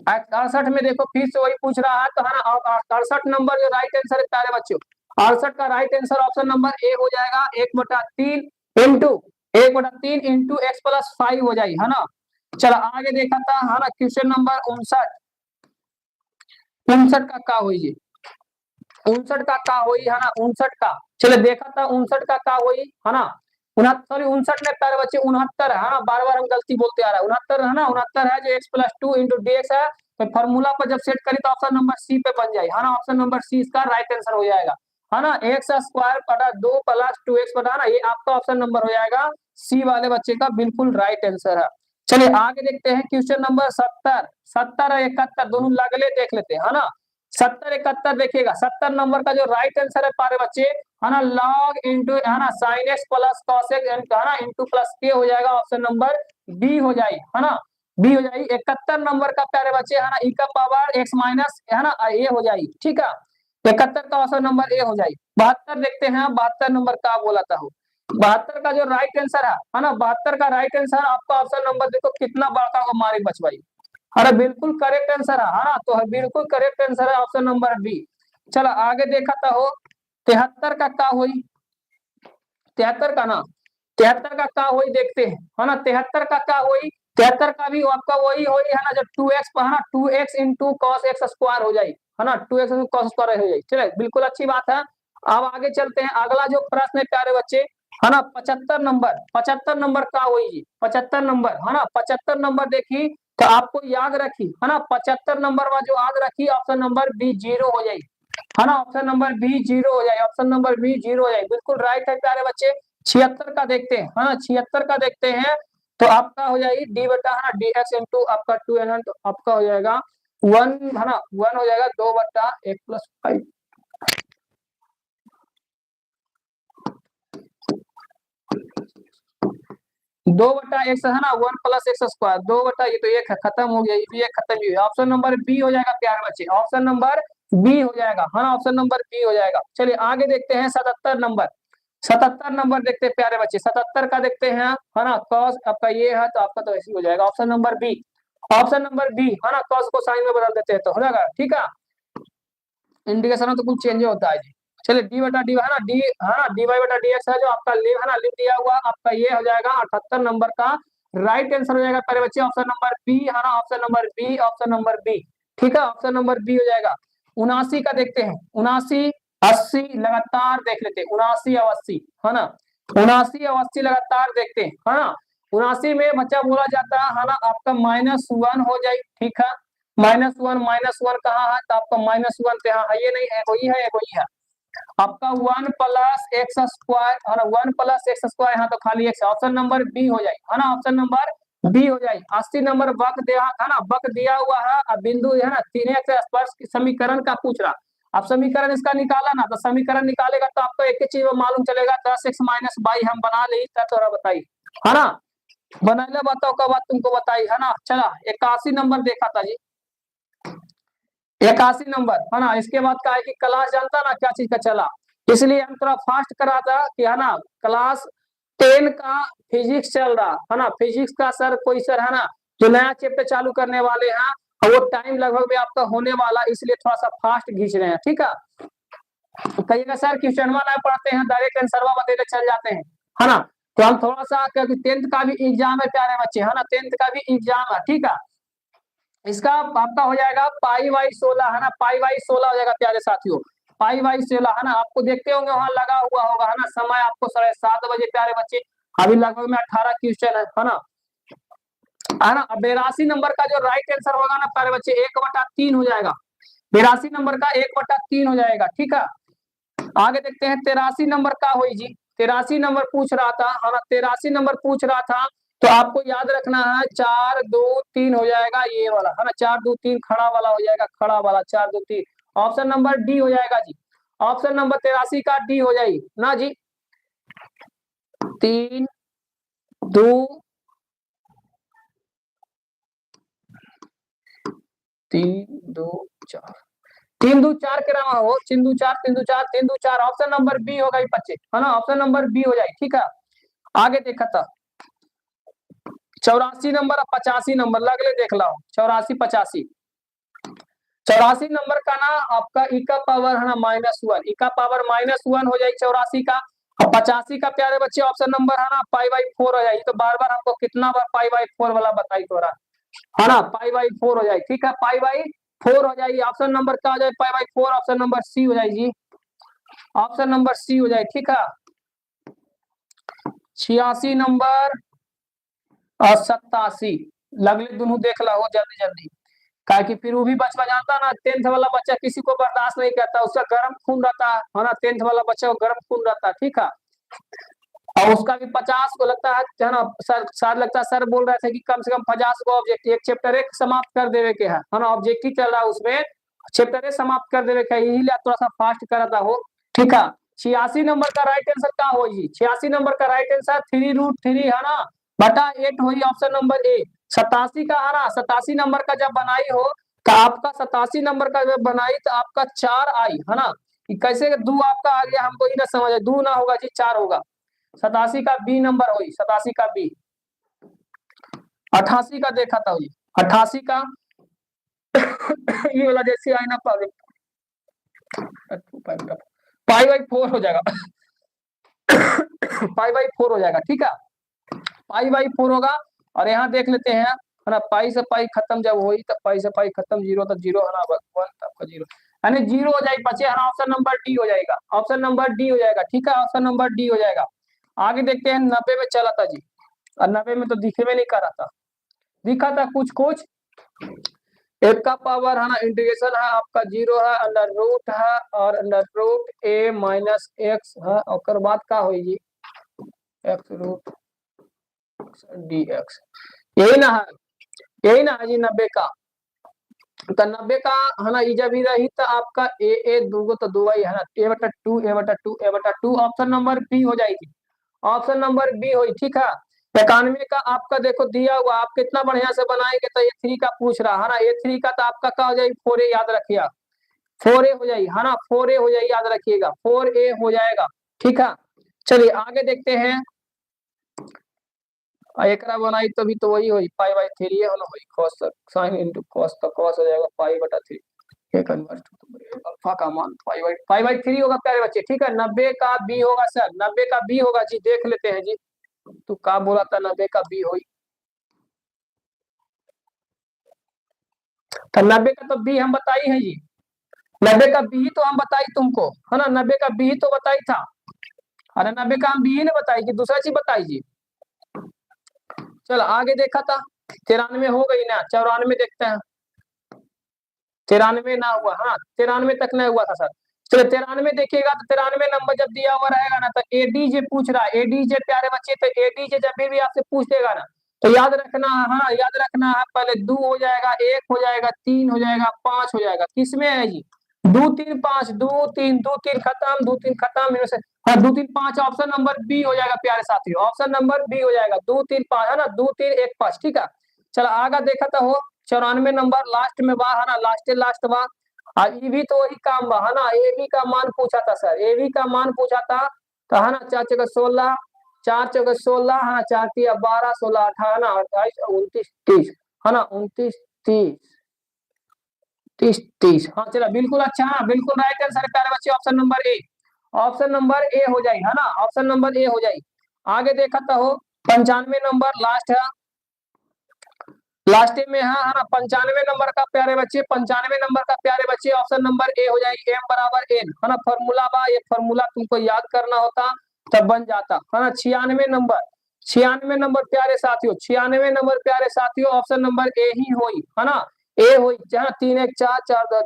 S1: 68 में देखो फिर से वही पूछ रहा है, तो है ना 68 नंबर जो राइट आंसर है प्यारे बच्चों, 68 का right answer option number A हो जाएगा, 1/3 इंटू 1/3 इंटू एक्स प्लस 5 हो जाएगी, है ना। चलो आगे देखा था है ना, क्वेश्चन नंबर 59, 59 का क्या हुई जी, 59 का क्या हुई है ना, 59 का चलो देखा था, 59 का क्या हुई है ना, 59 में प्यारे बच्चे 69 है ना, बार बार हम गलती बोलते आ रहा है, 69 है ना, 69 है जो x plus 2 into D x है, तो फॉर्मूला पर जब सेट करी तो ऑप्शन नंबर सी पे बन जाए, है ना, ऑप्शन नंबर सी इसका राइट आंसर हो जाएगा, है ना, एक्स स्क्वायर बटा 2 प्लस 2x बटा ना, ये आपका ऑप्शन नंबर हो जाएगा सी वाले बच्चे का बिल्कुल राइट आंसर है। चलिए आगे देखते हैं क्वेश्चन नंबर 70, 70 और 71 दोनों लगले देख लेते हैं, है ना, 70 71 देखिएगा, 70 नंबर का जो राइट आंसर है प्यारे बच्चे है ना, log इंटू है ना sine x plus cos x है ना इंटू प्लस के हो जाएगा, ऑप्शन नंबर बी हो जाएगी, है ना, बी हो जाएगी। 71 नंबर का प्यारे बच्चे है ना ई का पावर एक्स माइनस है ना ए हो जाएगी, ठीक है, 71 का ऑप्शन नंबर ए हो जाएगी। 72 देखते हैं, 72 नंबर का बोला था हो, 72 का जो राइट आंसर है ना, 72 का राइट आंसर आपका ऑप्शन नंबर देखो कितना बड़ा होगा, मारी बचवाई, अरे बिल्कुल करेक्ट आंसर है ना, तो बिल्कुल करेक्ट आंसर है ऑप्शन नंबर बी। चलो आगे देखा था हो, 73 का क्या हुई, 73 का ना, 73 का क्या हुई देखते हैं, है ना, 73 का क्या हुई, 73 का भी आपका वही हुई है ना, जब 2x है ना 2x into cos x square हो जाए, है ना, 2x इंटू कॉस स्क्वायर हो जाए। चलिए बिल्कुल अच्छी बात है। अब आगे चलते हैं, अगला जो प्रश्न है प्यारे बच्चे है ना 75 नंबर, 75 नंबर क्या हुई जी, 75 नंबर है ना, 75 नंबर देखी तो आपको याद रखी है ना, 75 नंबर में जो याद रखी ऑप्शन नंबर बी 0 हो जाएगी, है ना, ऑप्शन नंबर बी 0 हो जाए, ऑप्शन नंबर बी 0 हो जाए, बिल्कुल राइट है प्यारे बच्चे। 76 का देखते हैं, है ना, 76 का देखते हैं तो आपका हो जाएगी डी बटा है ना डी एक्स इंटू आपका 2 है तो आपका हो जाएगा 1 है ना, 1 हो जाएगा 2 बटा 1 प्लस 5, 2 बटा एक्स है ना 1 प्लस एक्स स्क्वायर, 2 बटा ये तो एक है, खत्म हो गया, ये भी एक खत्म ही हुआ, ऑप्शन नंबर बी हो जाएगा प्यारे बच्चे, ऑप्शन नंबर बी हो जाएगा, है ना, ऑप्शन नंबर बी हो जाएगा। चलिए आगे देखते हैं 77 नंबर, 77 नंबर देखते हैं प्यारे बच्चे, 77 का देखते हैं है ना, कॉस आपका ये है तो आपका तो ऐसे हो जाएगा, option number B, option number B है ना, कॉस को साइन में बदल देते हैं तो हो जाएगा, ठीक है, इंडिकेशन में तो कुछ चेंज होता है जी। चलिए डी बटा डी है ना, डी है ना डी वाई बटा डी एक्स है जो आपका लिव है ना, लिव दिया हुआ आपका ये हो जाएगा 78 नंबर का राइट आंसर हो जाएगा प्यारे बच्चे, ऑप्शन नंबर बी है ना, option number B, option number B, ठीक है, ऑप्शन नंबर बी हो जाएगा। 79 का देखते हैं, 79 80 लगातार देख लेते हैं, 79 और 80 है ना, 79 और 80 लगातार देखते हैं, है ना, 79 में बच्चा बोला जाता है ना आपका -1 हो जाए, ठीक है, -1 कहाँ है तो आपका -1 तो यहाँ है, ये नहीं है, वही है, वही है आपका 1 प्लस एक्स स्क्वायर है ना, 1 प्लस एक्स स्क्वायर यहाँ तो खाली एक्स, ऑप्शन नंबर बी हो जाए, है ना, ऑप्शन नंबर बी हो जाए। 80 नंबर वक्त दिया है ना, वक्त दिया हुआ है, अब बिंदु है ना 3x स्पर्श समीकरण का पूछ रहा, अब समीकरण इसका निकाला ना, तो समीकरण निकालेगा तो आपको एक ही चीज मालूम चलेगा, 10x माइनस बाई हम बना ली थोड़ा बताई, है ना, बनाने बताओ का बात तुमको बताई, है ना। चला 81 नंबर देखा था जी, 81 नंबर, है ना। इसके बाद का है कि क्लास जानता ना क्या चीज का चला, इसलिए हम थोड़ा फास्ट करा था कि, है ना, क्लास 10 का फिजिक्स चल रहा, है ना, फिजिक्स का सर कोई सर, है ना, जो नया चैप्टर चालू करने वाले हैं, और वो टाइम लगभग में आपका होने वाला, इसलिए थोड़ा सा फास्ट खींच रहे हैं, ठीक है। कहिएगा सर क्वेश्चन ना पढ़ते हैं डायरेक्ट आंसर बतेले चल जाते हैं, है ना। तो हम थोड़ा सा, क्योंकि 10th का भी एग्जाम है प्यारे बच्चे, है ना, 10th का भी एग्जाम है, ठीक है। इसका आपका हो जाएगा पाई बाई 16, है ना, पाई बाई 16 हो जाएगा प्यारे साथियों, पाई बाई 16, है ना। आपको देखते होंगे वहां लगा हुआ होगा, है ना, समय आपको 7:30 बजे प्यारे बच्चे, अभी लगभग में 18 क्वेश्चन है ना, है ना। 82 नंबर का जो राइट आंसर होगा ना प्यारे बच्चे 1/3 हो जाएगा, 82 नंबर का 1/3 हो जाएगा, ठीक है। आगे देखते हैं 83 नंबर का हुई जी, 83 नंबर पूछ रहा था, है ना, 83 नंबर पूछ रहा था, तो आपको याद रखना है 4 2 3 हो जाएगा ये वाला, है ना, 4 2 3 खड़ा वाला हो जाएगा, खड़ा वाला 4 2 3, ऑप्शन नंबर डी हो जाएगा जी, ऑप्शन नंबर 83 का डी हो जाएगी ना जी, 3 2 3 2 4, 3 2 4 के रहा हो, 3 2 4 3 2 4 3 2 4, ऑप्शन नंबर बी होगा ये बच्चे, है ना, ऑप्शन नंबर बी हो जाए, ठीक है। आगे देखा था 84 नंबर और 85 नंबर लगले देख लो, 84 85, 84 नंबर का ना आपका ई का पावर, है ना, -1, ई का पावर -1 हो जाएगी 84 का, और 85 का प्यारे बच्चे ऑप्शन नंबर, है ना, पाई/4 हो जाएगी, तो बार बार हमको कितना बार पाई/4 वाला बताई तो रहा, है ना, पाई/4 हो जाएगी, ठीक है, पाई/4 हो जाएगी, ऑप्शन नंबर क्या हो जाए पाई/4, ऑप्शन नंबर सी हो जाएगी, ऑप्शन नंबर सी हो जाए, ठीक है। 86 नंबर और 87 लगले दोनों देख लो जल्दी जल्दी, क्या कि फिर वो भी बचपा जाता ना, 10th वाला बच्चा किसी को बर्दाश्त नहीं करता, उसका गर्म खून रहता है ना, 10th वाला बच्चा को गर्म खून रहता है, ठीक है। और उसका भी 50 को लगता है ना, सर लगता है सर बोल रहे थे कि कम से कम 50 को ऑब्जेक्टिव, एक चैप्टर एक समाप्त कर देवे के है ना, ऑब्जेक्टिव चल रहा है उसमें, चैप्टर एक समाप्त कर देवे के, यही लिए थोड़ा सा फास्ट करता हो, ठीक है। 86 नंबर का राइट आंसर क्या हो जी, 86 नंबर का राइट आंसर 3√3, है ना, बटा 8 हुई, ऑप्शन नंबर ए। 87 का, है ना, 87 नंबर का जब बनाई हो, तो आपका 87 नंबर का जब बनाई तो आपका 4 आई, है ना, कैसे दो आपका आ गया, हमको ही ना समझ है, 2 ना होगा जी 4 होगा, 87 का बी नंबर हुई, 87 का बी। 88 का देखा था जी, 88 का ये वाला जैसे आई ना पाई/4 हो जाएगा पाई/4 हो जाएगा, ठीक है, पाई/4 होगा। और यहाँ देख लेते हैं, है ना, पाई से पाई खत्म जब हुई तो पाई से पाई खत्म, 0 तो 0, है ना, 1 आपका 0, यानी 0 हो जाएगी बच्चे, है ना, ऑप्शन नंबर डी हो जाएगा, ऑप्शन नंबर डी हो जाएगा, ठीक है, ऑप्शन नंबर डी हो जाएगा। आगे देखते हैं 90 में चला था जी, और 90 में तो दिखे में नहीं कर रहा था, दिखा था कुछ कुछ, एक का पावर, है ना, इंटीग्रेशन है आपका 0 है, अंडर रूट है, और under root a minus x है, और बाद का होगी x रूट dx, यही ना है, यही ना है जी 90 का, तो 90 का, है ना, जब ही रही तो आपका a दूगो तो 2 ही है ना, a/2 a/2 a/2, option number B हो जाएगी, ऑप्शन नंबर बी हुई, ठीक है। 91 का आपका देखो दिया हुआ, आप कितना बढ़िया से बनाएंगे, तो ये 3 का पूछ रहा है ना, ये 3 का तो आपका क्या हो जाएगी 4a, याद रखिएगा 4a हो जाएगी, है ना, 4a हो जाएगी, याद रखिएगा 4a हो जाएगा, ठीक है। चलिए आगे देखते हैं, एक बनाई तो भी तो वही हुई पाई/3 है ना, वही cos sin into cos, तो cos हो जाएगा पाई/3, ये कन्वर्ट अल्फा का मान पाई/3 होगा प्यारे बच्चे, ठीक है। 90 का बी होगा सर, 90 का बी होगा जी, देख लेते हैं जी, तो क्या बोला था 90 का बी हुई, तो 90 का तो बी हम बताई है जी, 90 का बी तो हम बताई तुमको, है ना, 90 का बी तो बताई था, अरे 90 का हम बी ने बताई कि दूसरा चीज बताई जी। चलो आगे देखा था 93 हो गई ना, 94 देखते हैं, 93 ना हुआ, हाँ 93 तक नहीं हुआ था सर। चलो 93 देखिएगा, तो 93 नंबर जब दिया हुआ रहेगा ना, तो एडीजे पूछ रहा है, एडीजे प्यारे बच्चे, तो एडीजे जब भी आपसे पूछ देगा ना, तो याद रखना है, हाँ याद रखना है, पहले 2 हो जाएगा, 1 हो जाएगा, 3 हो जाएगा, 5 हो जाएगा, किसमें है जी दो तीन पांच, दो तीन खत्म, दो तीन खत्म, इनमें से हाँ दो तीन पांच, ऑप्शन नंबर बी हो जाएगा प्यारे साथियों, ऑप्शन नंबर बी हो जाएगा, दो तीन पांच है ना, दो तीन एक पांच, ठीक है। चलो आगे देखा था हो 94 नंबर लास्ट में बा है ना, लास्ट बा। ये भी तो वही काम बा है ना, ए बी का मान पूछा था सर, ए बी का मान पूछा था, तो है ना 4 चौका 16, 4 चौका 16 है ना, 4 तिया 12, 16 18 28 29 30 है ना, 29 30 30 30, हाँ चलो बिल्कुल अच्छा, हाँ बिल्कुल राइट आंसर प्यारे बच्चे, option number A, option number A हो जाए है ना, ऑप्शन नंबर ए हो जाए। आगे देखा था हो 95 नंबर लास्ट है, लास्ट में है ना 95 नंबर का प्यारे बच्चे, 95 नंबर का प्यारे बच्चे, ऑप्शन नंबर ए हो जाएगी, एम बराबर एन है ना, फॉर्मूला बा, ये फॉर्मूला तुमको याद करना होता तब बन जाता है ना। 96 नंबर, 96 नंबर प्यारे साथियों, 96 नंबर प्यारे साथियों, ऑप्शन नंबर ए ही होई है ना, ए होई, जहाँ 3 1 4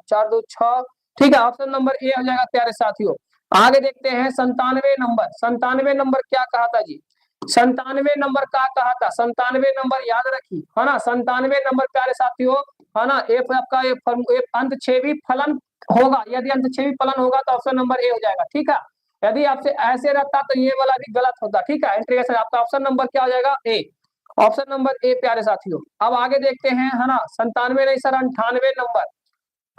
S1: 4 2 6, ठीक है, ऑप्शन नंबर ए हो जाएगा प्यारे साथियों। आगे देखते हैं 97 नंबर, 97 नंबर क्या कहा था जी, 97 नंबर का कहा था, 97 नंबर याद रखी है ना, 97 नंबर प्यारे साथियों है ना, एफ आपका अंतक्षेपी फलन होगा, यदि अंतक्षेपी फलन होगा तो ऑप्शन नंबर ए हो जाएगा, ठीक है। यदि आपसे ऐसे रहता तो ये वाला भी गलत होता, ठीक है, इंटीग्रेशन आपका ऑप्शन नंबर क्या हो जाएगा, ए, ऑप्शन नंबर ए प्यारे साथियों। अब आगे देखते हैं है ना 97 नहीं सर 98 नंबर,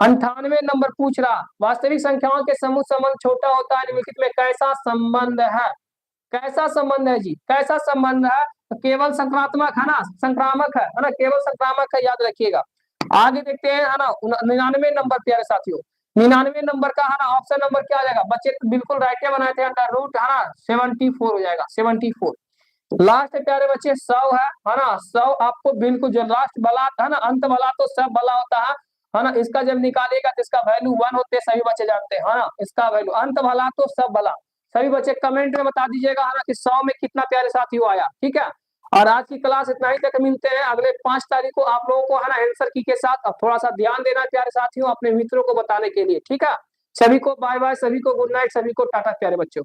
S1: 98 नंबर पूछ रहा, वास्तविक संख्याओं के समूह संबंध छोटा होता है, निम्नलिखित में कैसा संबंध है, कैसा संबंध है जी, कैसा संबंध है, तो केवल संक्रात्मक है ना, संक्रामक है ना, केवल संक्रामक है, याद रखिएगा। आगे देखते हैं है ना 99 नंबर प्यारे साथियों, 99 नंबर का है ना ऑप्शन नंबर क्या आ जाएगा बच्चे, बिल्कुल राइट बनाए थे, अंडर रूट है ना 74 हो जाएगा, 74। लास्ट प्यारे बच्चे 100 है ना, 100 आपको बिल्कुल जो लास्ट बला है ना, अंत बला तो सब बला होता है ना, इसका जब निकालेगा तो इसका वैल्यू 1 होते सभी बच्चे जानते हैं है ना, इसका वैल्यू अंत भला तो सब भला। सभी बच्चे कमेंट में बता दीजिएगा है ना कि 100 में कितना प्यारे साथियों आया, ठीक है। और आज की क्लास इतना ही तक, मिलते हैं अगले 5 तारीख को आप लोगों को है ना आंसर की के साथ। अब थोड़ा सा ध्यान देना प्यारे साथियों अपने मित्रों को बताने के लिए, ठीक है। सभी को बाय बाय, सभी को गुड नाइट, सभी को टाटा प्यारे बच्चों।